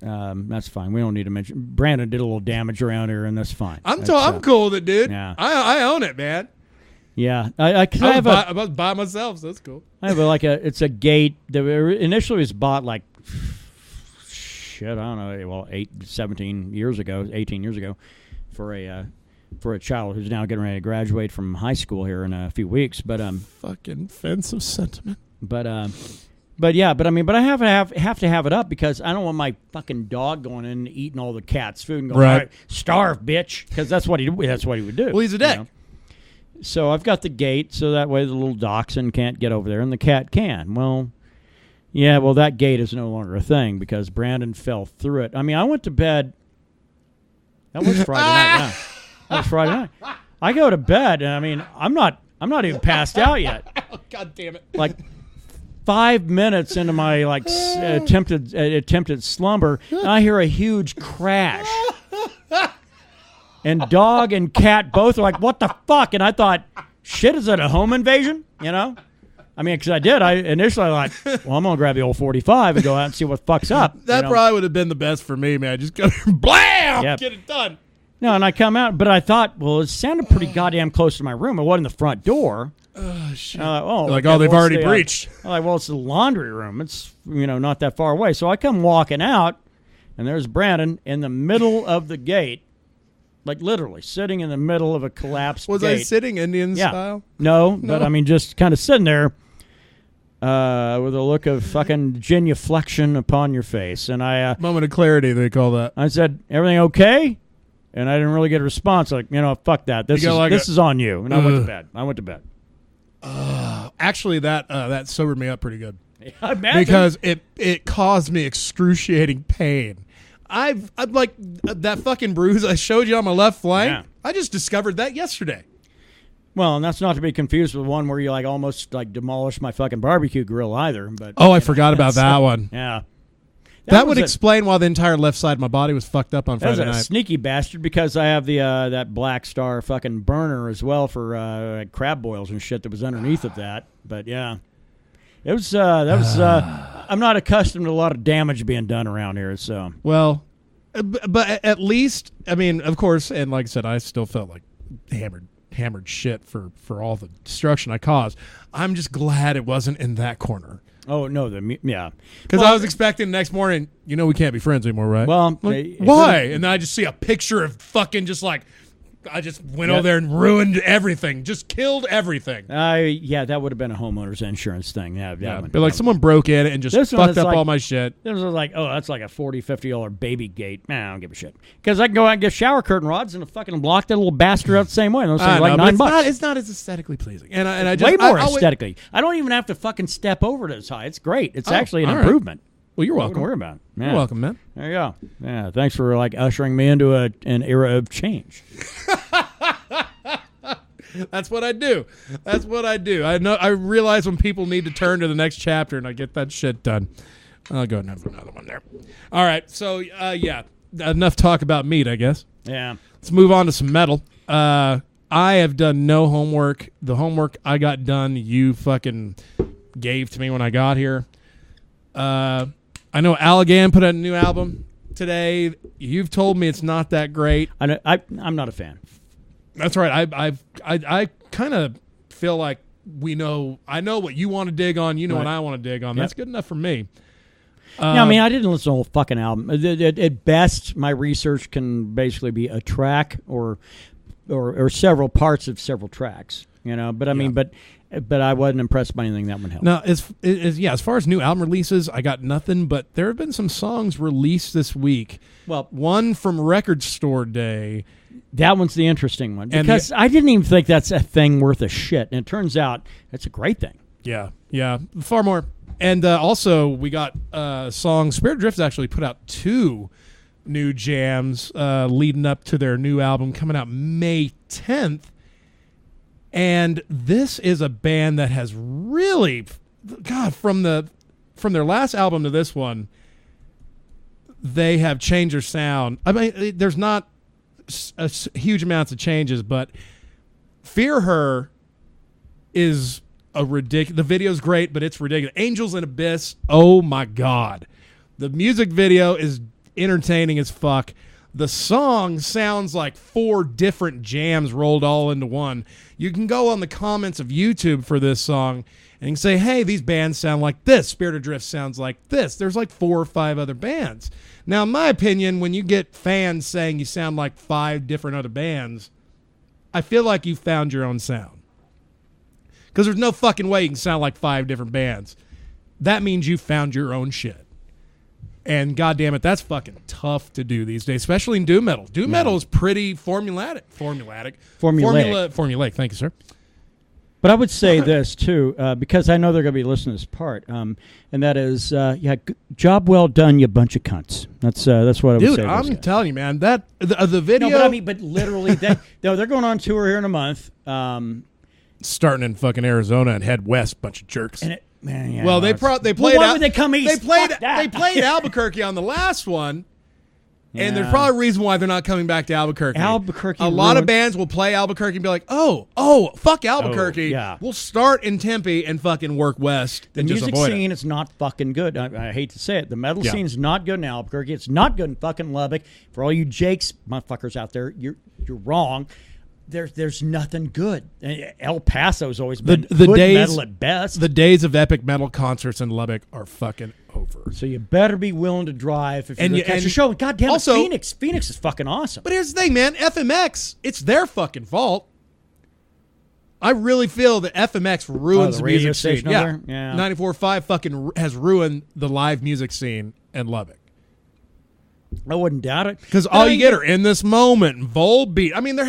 that's fine. We don't need to mention. Brandon did a little damage around here, and that's fine. I'm cool with it, dude. Yeah, I own it, man. Yeah, I was by myself, so that's cool. I have it's a gate that initially was bought I don't know, well, 18 years ago, for a child who's now getting ready to graduate from high school here in a few weeks. But fucking offensive sentiment. But I have to have it up because I don't want my fucking dog going in and eating all the cat's food and going, right, starve, bitch, because that's what he would do. Well, he's a dick. So I've got the gate so that way the little dachshund can't get over there and the cat can. Well, that gate is no longer a thing because Brandon fell through it. I mean, I went to bed. That was Friday night. Yeah. That was Friday night. I go to bed and I mean, I'm not even passed out yet. God damn it. 5 minutes into my attempted slumber, and I hear a huge crash. And dog and cat both are like, what the fuck? And I thought, shit, is it a home invasion? You know? I mean, because I initially thought, well, I'm going to grab the old 45 and go out and see what fucks up. That probably would have been the best for me, man. Just go, blam, get it done. No, and I come out, but I thought, well, it sounded pretty goddamn close to my room. It wasn't the front door. Oh, shit. They've already breached. It's the laundry room. It's, not that far away. So I come walking out, and there's Brandon in the middle of the gate, literally sitting in the middle of a collapsed gate. Was I sitting Indian style? No, but I mean, just kind of sitting there with a look of fucking genuflection upon your face. And I... moment of clarity, they call that. I said, everything okay? And I didn't really get a response. Fuck that. This is on you. And I went to bed. Actually, that sobered me up pretty good. I imagine. Because it caused me excruciating pain. I've that fucking bruise I showed you on my left flank. Yeah. I just discovered that yesterday. Well, and that's not to be confused with one where you almost demolished my fucking barbecue grill either. But I forgot about that one. Yeah. That would explain why the entire left side of my body was fucked up on Friday night. A sneaky bastard because I have the that Black Star fucking burner as well for crab boils and shit that was underneath of that. But yeah, it was I'm not accustomed to a lot of damage being done around here, so. Well, but at least, I mean, of course, and like I said, I still felt like hammered shit for all the destruction I caused. I'm just glad it wasn't in that corner. Oh, no, yeah. Because I was expecting the next morning, we can't be friends anymore, right? Well, like, why? And then I just see a picture of fucking just like, I just went over there and ruined everything. Just killed everything. Yeah, that would have been a homeowner's insurance thing. Yeah, but like someone broke in and just fucked up all my shit. This was like, that's like a $40, $50 baby gate. Nah, I don't give a shit. Because I can go out and get shower curtain rods and fucking block that little bastard out the same way. And those things like $9. It's not as aesthetically pleasing. And I just way more aesthetically. I don't even have to fucking step over to this high. It's great. It's actually an improvement. Well, you're welcome. Don't worry about it. Yeah. You're welcome, man. There you go. Yeah, thanks for like ushering me into an era of change. That's what I do. I realize when people need to turn to the next chapter, and I get that shit done. I'll go and have another one there. All right. So, enough talk about Mead, I guess. Yeah. Let's move on to some metal. I have done no homework. The homework I got done, you fucking gave to me when I got here. I know Allegan put out a new album today. You've told me it's not that great. I'm not a fan. That's right. I kind of feel like I know what you want to dig on. You know what I want to dig on. That's good enough for me. I mean, I didn't listen to the whole fucking album. At best, my research can basically be a track or several parts of several tracks. But I mean, but I wasn't impressed by anything that one held. No, as far as new album releases, I got nothing. But there have been some songs released this week. Well, one from Record Store Day. That one's the interesting one because I didn't even think that's a thing worth a shit, and it turns out it's a great thing. Yeah, far more. And also, we got songs. Spirit Adrift actually put out 2 new jams leading up to their new album coming out May 10th. And this is a band that has really, God, from their last album to this one, they have changed their sound. I mean, there's not a huge amounts of changes, but Fear Her is a ridiculous. The video's great, but it's ridiculous. Angels in Abyss, oh my God. The music video is entertaining as fuck. The song sounds like 4 different jams rolled all into one. You can go on the comments of YouTube for this song and you can say, hey, these bands sound like this. Spirit Adrift sounds like this. There's like 4 or 5 other bands. Now, in my opinion, when you get fans saying you sound like 5 different other bands, I feel like you found your own sound. Because there's no fucking way you can sound like 5 different bands. That means you found your own shit. And goddamn it, that's fucking tough to do these days, especially in doom metal. Doom metal is pretty formulaic. Formulaic. Thank you, sir. But I would say this too, because I know they're going to be listening to this part, and that is, job well done, you bunch of cunts. That's what I would say. Dude, I'm telling you, man, that the video. No, but I mean, but literally, they're going on tour here in a month. Starting in fucking Arizona and head west, bunch of jerks. And they played. Why would they come east? They played Albuquerque on the last one. Yeah. And there's probably a reason why they're not coming back to Albuquerque. A lot of bands will play Albuquerque and be like, oh, fuck Albuquerque. Yeah. We'll start in Tempe and fucking work west. The music scene is not fucking good. I hate to say it. The metal scene is not good in Albuquerque. It's not good in fucking Lubbock. For all you Jakes motherfuckers out there, you're wrong. There's nothing good. El Paso's always been the days, metal at best. The days of epic metal concerts in Lubbock are fucking over. So you better be willing to drive if you're going to catch a show. And goddamn it, Phoenix is fucking awesome. But here's the thing, man. FMX, it's their fucking fault. I really feel that FMX ruins the music scene. Yeah. 94.5 fucking has ruined the live music scene in Lubbock. I wouldn't doubt it. Because all you get are In This Moment, Volbeat. I mean,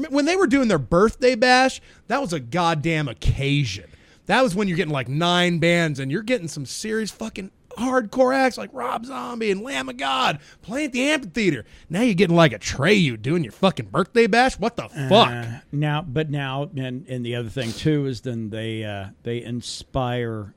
when they were doing their birthday bash, that was a goddamn occasion. That was when you're getting like 9 bands and you're getting some serious fucking hardcore acts like Rob Zombie and Lamb of God playing at the amphitheater. Now you're getting like a Treyu doing your fucking birthday bash. What the fuck? Now, and the other thing too is then they inspire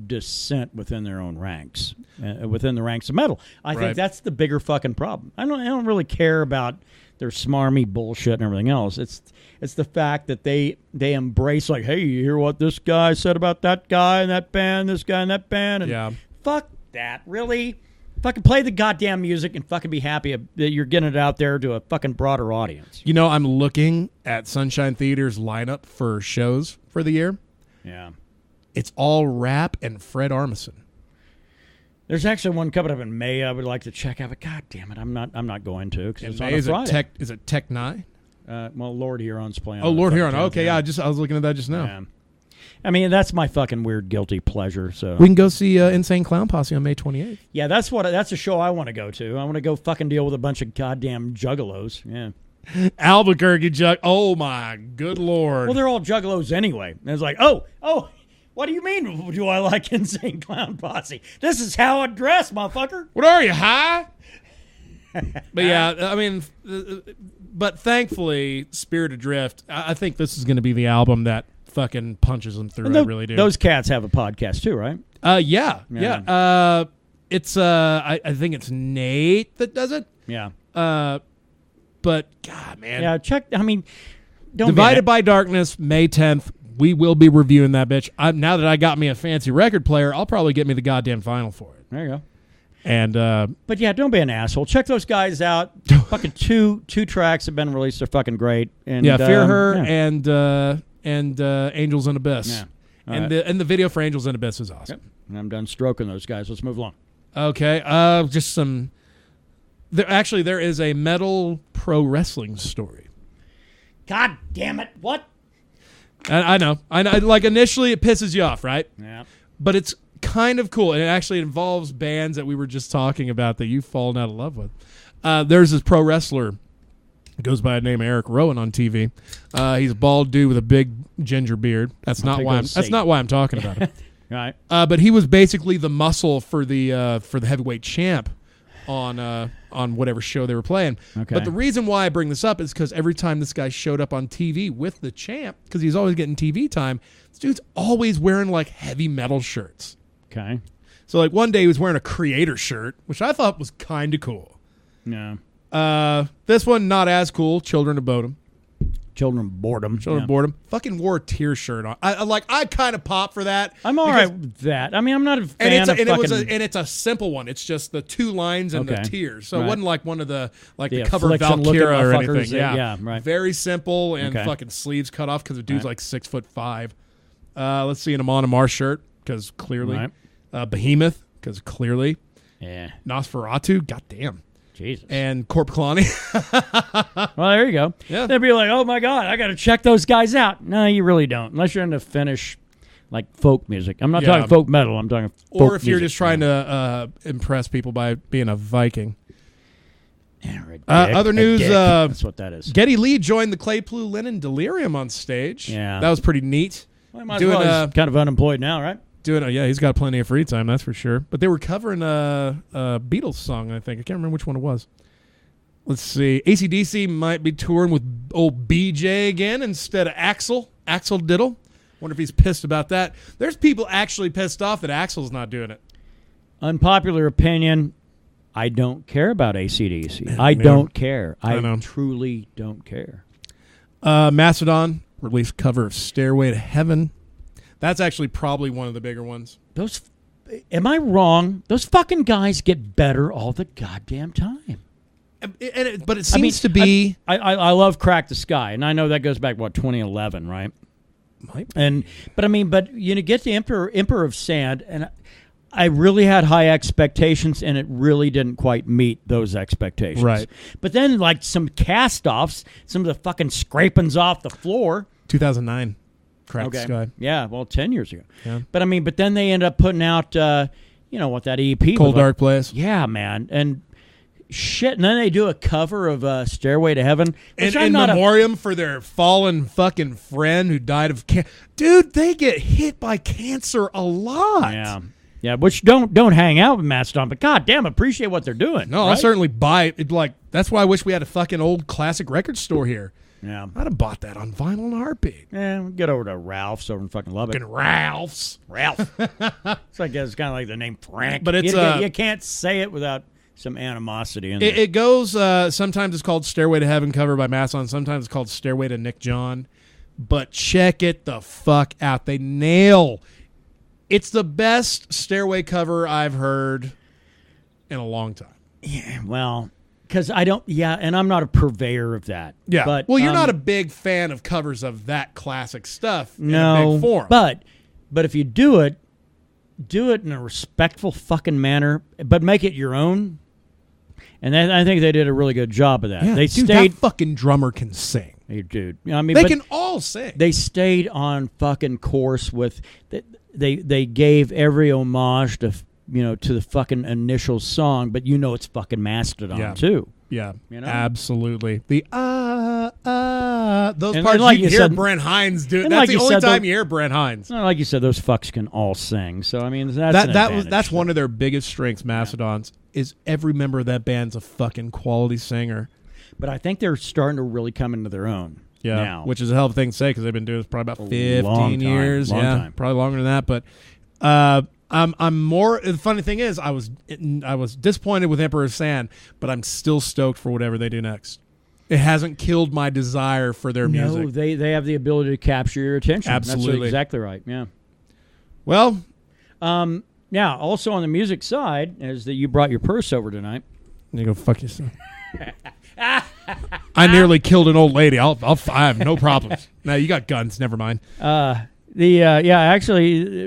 dissent within their own ranks, within the ranks of metal. I Right. think that's the bigger fucking problem. I don't really care about their smarmy bullshit and everything else. It's the fact that they embrace, like, hey, you hear what this guy said about that guy and that band, this guy and that band, and Yeah. fuck that, really. Fucking play the goddamn music and fucking be happy that you're getting it out there to a fucking broader audience. You know, I'm looking at Sunshine Theater's lineup for shows for the year. Yeah. It's all rap and Fred Armisen. There's actually one coming up in May I would like to check out, but god damn it, I'm not going to because it's on a Friday. Is it Tech 9? Well, Lord Huron's playing. Oh, Lord Huron. Okay, yeah, I was looking at that just now. Yeah. I mean, that's my fucking weird guilty pleasure. So We can go see Insane Clown Posse on May 28th. yeah, that's a show I want to go to. I want to go fucking deal with a bunch of goddamn juggalos. Yeah. Albuquerque Jug. Oh my good lord. Well, they're all juggalos anyway. And it's like, oh, what do you mean? Do I like Insane Clown Posse? This is how I dress, motherfucker. What are you, high? But yeah, I mean, but thankfully, Spirit Adrift, I think this is going to be the album that fucking punches them through. I really do. Those cats have a podcast too, right? Yeah. It's I think it's Nate that does it. Yeah. But God, man. Yeah, check. I mean, don't Divided by Darkness, May 10th. We will be reviewing that bitch. Now that I got me a fancy record player, I'll probably get me the goddamn vinyl for it. There you go. And but yeah, don't be an asshole. Check those guys out. Fucking two tracks have been released. They're fucking great. And yeah, Fear Her yeah. and Angels in Abyss. Yeah. And the video for Angels in Abyss is awesome. Yep. And I'm done stroking those guys. Let's move along. Okay. Just some. There is a metal pro wrestling story. God damn it! What? I know. Like initially, it pisses you off, right? Yeah. But it's kind of cool, and it actually involves bands that we were just talking about that you've fallen out of love with. There's this pro wrestler, goes by the name Eric Rowan on TV. He's a bald dude with a big ginger beard. That's not why I'm talking about him. Right. But he was basically the muscle for the heavyweight champ on whatever show they were playing. Okay. But the reason why I bring this up is because every time this guy showed up on TV with the champ, because he's always getting TV time, this dude's always wearing like heavy metal shirts. Okay. So like one day he was wearing a Creator shirt, which I thought was kind of cool. Yeah. This one not as cool. Children of Bodom. Children of Boredom. Children of Boredom. Fucking wore a Tear shirt on. I kind of pop for that. I'm all right with that. I mean, I'm not a fan of fucking... it's a simple one. It's just the two lines and the tears. So it wasn't like one of the the Yeah, cover of Valkyria or anything. Yeah, right. Very simple and fucking sleeves cut off because the dude's like 6'5". Let's see, an Amon Amarth shirt because clearly. Right. Behemoth because clearly. Yeah. Nosferatu. Goddamn. Jesus. And Corp Kalani. Well, there you go. Yeah. They'd be like, oh, my God, I got to check those guys out. No, you really don't. Unless you're into Finnish, like, folk music. I'm not talking folk metal. I'm talking folk Or if you're music. just trying to impress people by being a Viking. Yeah, Other news. That's what that is. Geddy Lee joined the Claypool Linen Delirium on stage. Yeah. That was pretty neat. Well, might as well. He's kind of unemployed now, right? Yeah, he's got plenty of free time, that's for sure. But they were covering a Beatles song, I think. I can't remember which one it was. Let's see. AC/DC might be touring with old BJ again instead of Axl Diddle. Wonder if he's pissed about that. There's people actually pissed off that Axl's not doing it. Unpopular opinion, I don't care about AC/DC. I don't care. I truly don't care. Mastodon released cover of Stairway to Heaven. That's actually probably one of the bigger ones. Am I wrong? Those fucking guys get better all the goddamn time. But it seems to be. I love Crack the Sky, and I know that goes back 2011, right? Might be. But you get the Emperor of Sand, and I really had high expectations, and it really didn't quite meet those expectations. Right. But then, like some cast-offs, some of the fucking scrapings off the floor. 2009. Crack the Sky. Yeah, well, 10 years ago. Yeah. But then they end up putting out, that EP. Cold Dark Place. Yeah, man. And shit, and then they do a cover of Stairway to Heaven. In memoriam for their fallen fucking friend who died of cancer. Dude, they get hit by cancer a lot. Yeah. Yeah, which don't hang out with Mastodon, but goddamn, appreciate what they're doing. No, right? I'll certainly buy it. Like, that's why I wish we had a fucking old classic record store here. Yeah. I'd have bought that on vinyl in a heartbeat. Yeah, we'll get over to Ralph's over in fucking Lubbock. Fucking Ralph's. Ralph. It's kind of like the name Frank. But it's you can't say it without some animosity in there. It goes, sometimes it's called Stairway to Heaven, cover by Mastodon. Sometimes it's called Stairway to Nick John. But check it the fuck out. They nail. It's the best Stairway cover I've heard in a long time. Yeah, well, because and I'm not a purveyor of that. Yeah. But, well, you're not a big fan of covers of that classic stuff in a big form. But if you do it in a respectful fucking manner, but make it your own. And I think they did a really good job of that. Yeah, they dude, stayed. That fucking drummer can sing. Hey, dude, I mean, they can all sing. They stayed on fucking course with. They gave every homage to the fucking initial song, but it's fucking Mastodon too. Yeah, You know? Absolutely. The those And parts like you you hear said- Brent Hines do. and That's like the you only said, time you hear Brent Hines. Like you said, those fucks can all sing. So I mean, that's One of their biggest strengths. Mastodons is every member of that band's a fucking quality singer. But I think they're starting to really come into their own. Yeah, now. which is a hell of a thing to say because they've been doing this probably about 15 long years. time. Probably longer than that. But I'm more. The funny thing is, I was disappointed with Emperor's Sand, but I'm still stoked for whatever they do next. It hasn't killed my desire for their music. No, they have the ability to capture your attention. Absolutely. That's exactly right. Yeah. Well, Now, also on the music side, is that you brought your purse over tonight. you go fuck yourself. I nearly killed an old lady. I have no problems. No, you got guns. Never mind. Actually,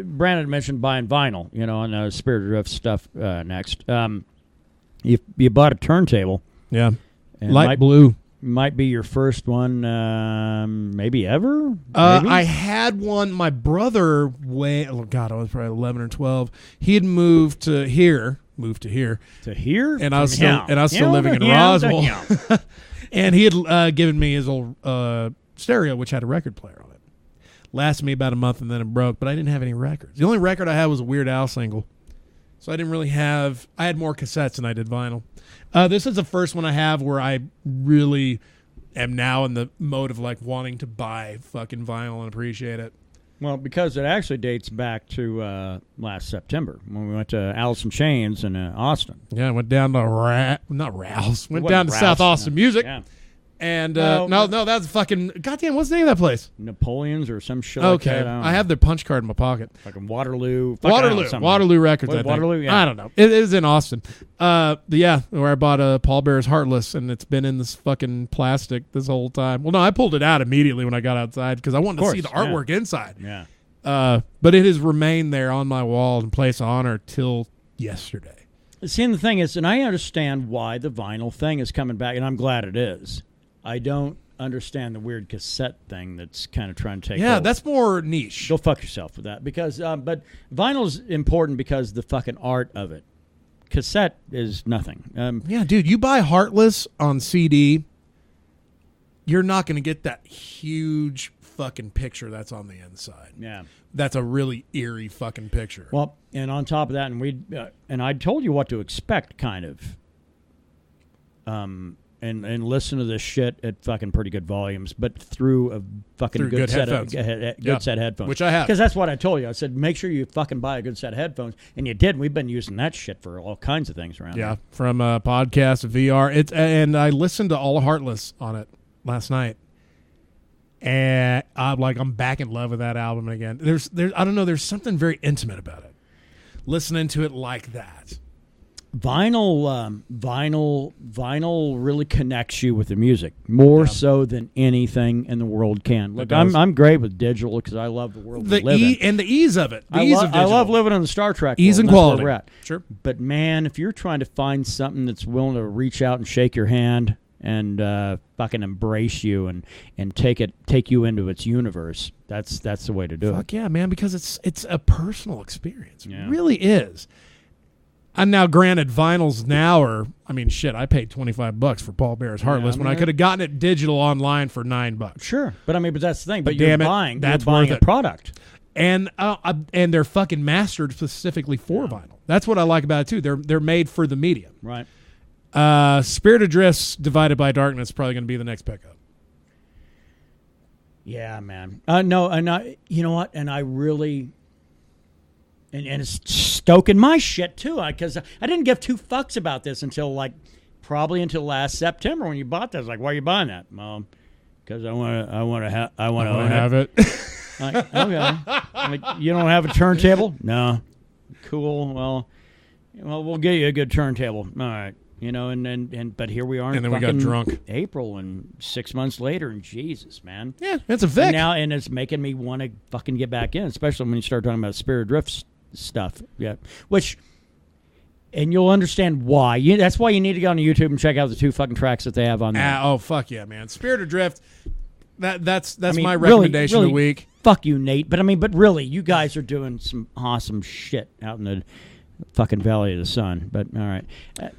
Brandon mentioned buying vinyl. On Spirit Adrift stuff next. You bought a turntable. Yeah, And light blue. Might be your first one, maybe ever. Maybe? I had one. My brother, I was probably 11 or 12. He had moved to here. To here, and I was still living in Roswell. And he had given me his old stereo, which had a record player on it. Lasted me about a month, and then it broke. But I didn't have any records. The only record I had was a Weird Al single, so I didn't really have. I had more cassettes than I did vinyl. This is the first one I have where I really am now in the mode of like wanting to buy fucking vinyl and appreciate it. Well, because it actually dates back to last September when we went to Alice in Chains in Austin. Yeah, I went down to not Rouse. Went It down to wasn't South Rouse, Austin no. Music. Yeah. And No, no, that's fucking goddamn. What's the name of that place? Napoleon's or some shit Okay, like that. I have their punch card in my pocket. Fucking Waterloo. Waterloo Records. What, I think. Waterloo, yeah. I don't know. It is in Austin. Where I bought a Paul Bear's Heartless, and it's been in this fucking plastic this whole time. Well, no, I pulled it out immediately when I got outside because I wanted to see the artwork inside. Yeah. But it has remained there on my wall in place of honor till yesterday. See, and the thing is, and I understand why the vinyl thing is coming back, and I'm glad it is. I don't understand the weird cassette thing that's kind of trying to take Yeah, hold. that's more niche. Go fuck yourself with that. Because, but vinyl's important because the fucking art of it. Cassette is nothing. Yeah, dude, you buy Heartless on CD, you're not going to get that huge fucking picture that's on the inside. Yeah. That's a really eerie fucking picture. Well, and on top of that, and I told you what to expect, kind of. And listen to this shit at fucking pretty good volumes, but through a fucking good set headphones. of good set headphones, Which I have. Because that's what I told you. I said make sure you fucking buy a good set of headphones, and you did. We've been using that shit for all kinds of things around. Yeah, from podcast, VR. And I listened to All Heartless on it last night, and I'm back in love with that album again. There's I don't know. There's something very intimate about it. Listening to it like that. Vinyl really connects you with the music more so than anything in the world can. Look, I'm great with digital because I love the world we live in. And the ease of it. I love living in the Star Trek ease world. and quality. That's where we're at. Sure. But man, if you're trying to find something that's willing to reach out and shake your hand and fucking embrace you and take you into its universe, that's the way to do it. Fuck yeah, man, because it's a personal experience. Yeah. It really is. And now, granted, vinyls now are, I paid $25 for Paul Bear's Heartless when I could have gotten it digital online for $9. Sure. But that's the thing. But you're buying a product. And they're fucking mastered specifically for vinyl. That's what I like about it, too. They're made for the medium. Right. Spirit Adrift's Divided by Darkness is probably going to be the next pickup. Yeah, man. No, and you know what? And I really, and it's stoking my shit too, because I didn't give two fucks about this until probably until last September when you bought this. Like, why are you buying that, Mom? Because I want to have it. Like, okay. Like, you don't have a turntable? No. Cool. Well, we'll get you a good turntable. All right. But here we are. And then we got drunk. April, and 6 months later, and Jesus, man. Yeah, it's a Vic. And it's making me want to fucking get back in, especially when you start talking about Spirit Adrift stuff. Yeah, and you'll understand why. That's why you need to go on YouTube and check out the 2 fucking tracks that they have on there. Oh fuck yeah, man! Spirit Adrift. That's my recommendation really, of the week. Fuck you, Nate. But really, you guys are doing some awesome shit out in the fucking Valley of the Sun. But all right,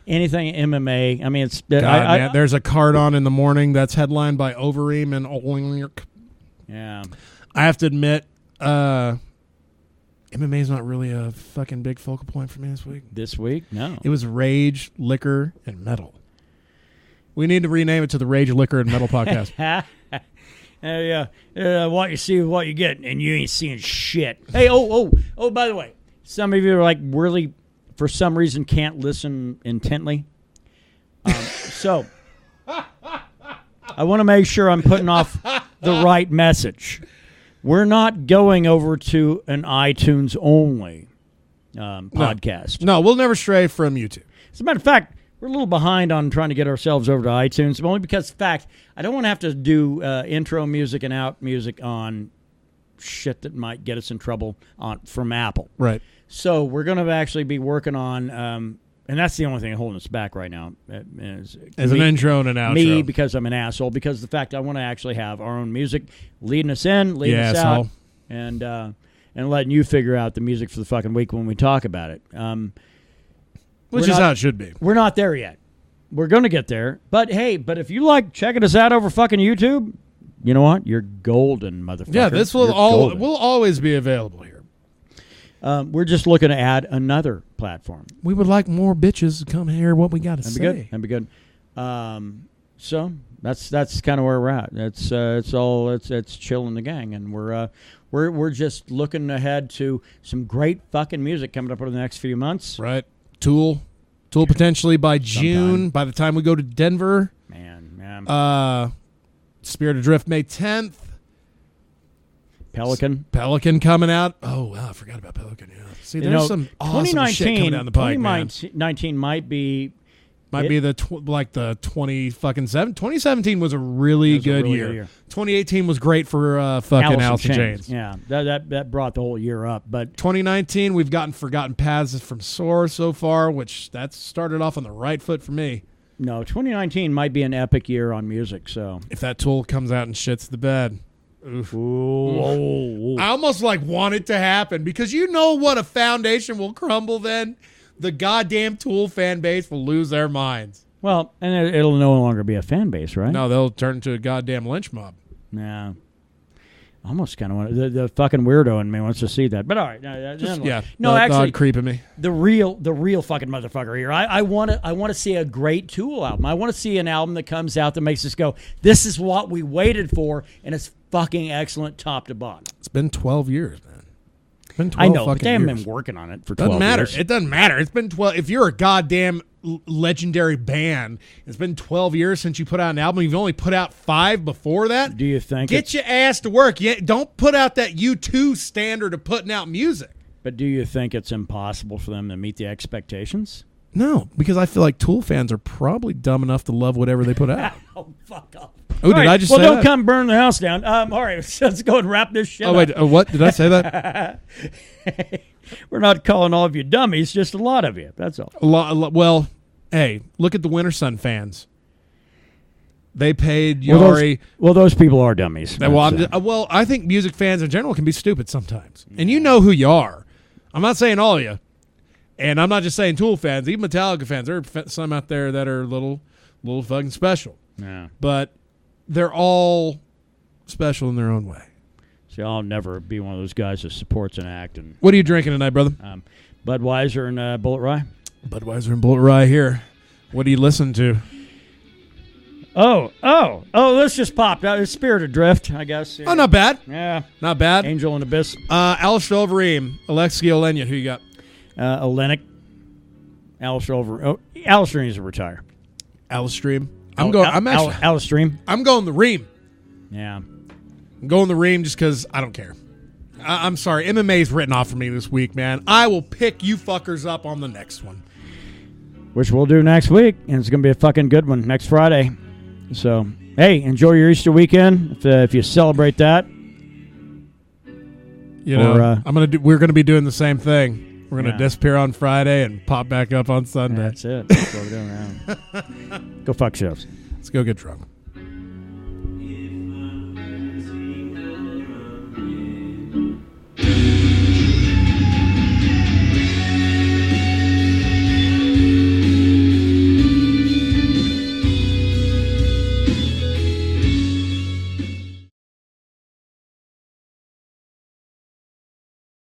anything MMA. I mean, it's man, there's a card on in the morning that's headlined by Overeem and Olingerk. Yeah, I have to admit, MMA is not really a fucking big focal point for me this week. This week, no. It was Rage, Liquor, and Metal. We need to rename it to the Rage, Liquor, and Metal podcast. What you see is what you get, and you ain't seeing shit. Hey, by the way, some of you are really, for some reason, can't listen intently. So, I want to make sure I'm putting off the right message. We're not going over to an iTunes only podcast. No, we'll never stray from YouTube. As a matter of fact, we're a little behind on trying to get ourselves over to iTunes, only because, in fact, I don't want to have to do intro music and out music on shit that might get us in trouble from Apple. Right. So we're going to actually be working on, and that's the only thing holding us back right now. As an intro and an outro. Me, because I'm an asshole, because the fact I want to actually have our own music leading us in, leading us out, and letting you figure out the music for the fucking week when we talk about it. Which is how it should be. We're not there yet. We're going to get there. But hey, if you like checking us out over fucking YouTube, you know what? You're golden, motherfucker. Yeah, this will always be available here. We're just looking to add another platform. We would like more bitches to come hear what we got to say. That'd be good. So that's kind of where we're at. It's chilling the gang, and we're just looking ahead to some great fucking music coming up over the next few months. Right. Tool potentially by June. By the time we go to Denver, man. Spirit Adrift May 10th. Pelican coming out. Oh wow, I forgot about Pelican. Yeah. See, there's some awesome shit coming down the pike, man. 2019 might be the 2017 was a really good year. 2018 was great for fucking Alice in Chains. Yeah, that brought the whole year up. But 2019, we've gotten Forgotten Paths from Soar so far, which that's started off on the right foot for me. No, 2019 might be an epic year on music. So if that Tool comes out and shits the bed. Oof. Ooh. I almost want it to happen, because you know what a foundation will crumble then? The goddamn Tool fan base will lose their minds. Well, and it'll no longer be a fan base, right? No, they'll turn into a goddamn lynch mob. Yeah. Almost kind of want the fucking weirdo in me wants to see that. But all right. Actually, creeping me. The real fucking motherfucker here. I want to see a great Tool album. I want to see an album that comes out that makes us go, this is what we waited for, and it's fucking excellent top to bottom. It's been 12 years, man. It's been 12 I know, but they haven't years. been working on it for 12 years. It doesn't matter. It's been 12. If you're a goddamn legendary band, it's been 12 years since you put out an album. You've only put out 5 before that. Do you think? Get your ass to work. Don't put out that U2 standard of putting out music. But do you think it's impossible for them to meet the expectations? No, because I feel like Tool fans are probably dumb enough to love whatever they put out. Oh, fuck off. Oh, did I just say that? Well, don't come burn the house down. All right, let's go and wrap this shit up. Oh, wait, what? Did I say that? We're not calling all of you dummies, just a lot of you. That's all. A lot. Well, hey, look at the Winter Sun fans. They paid Yari. Well, those people are dummies. Well, I think music fans in general can be stupid sometimes. And you know who you are. I'm not saying all of you. And I'm not just saying Tool fans. Even Metallica fans. There are some out there that are little fucking special. Yeah. But they're all special in their own way. See, I'll never be one of those guys that supports an act. And what are you drinking tonight, brother? Budweiser and Bullet Rye. Budweiser and Bullet Rye here. What do you listen to? This just popped out. It's Spirit Adrift, I guess. Oh, not bad. Yeah. Not bad. Angel and Abyss. Alistair Overeem, Alexei Olenin. Who you got? Olenek. Alistair needs to retire. Alistream. I'm going the Ream. Yeah. I'm going the Ream just because I don't care. I'm sorry. MMA's written off for me this week, man. I will pick you fuckers up on the next one. Which we'll do next week, and it's going to be a fucking good one next Friday. So, hey, enjoy your Easter weekend if you celebrate that. We're going to be doing the same thing. We're going to disappear on Friday and pop back up on Sunday. That's it. That's what we're doing now. Go fuck yourselves. Let's go get drunk.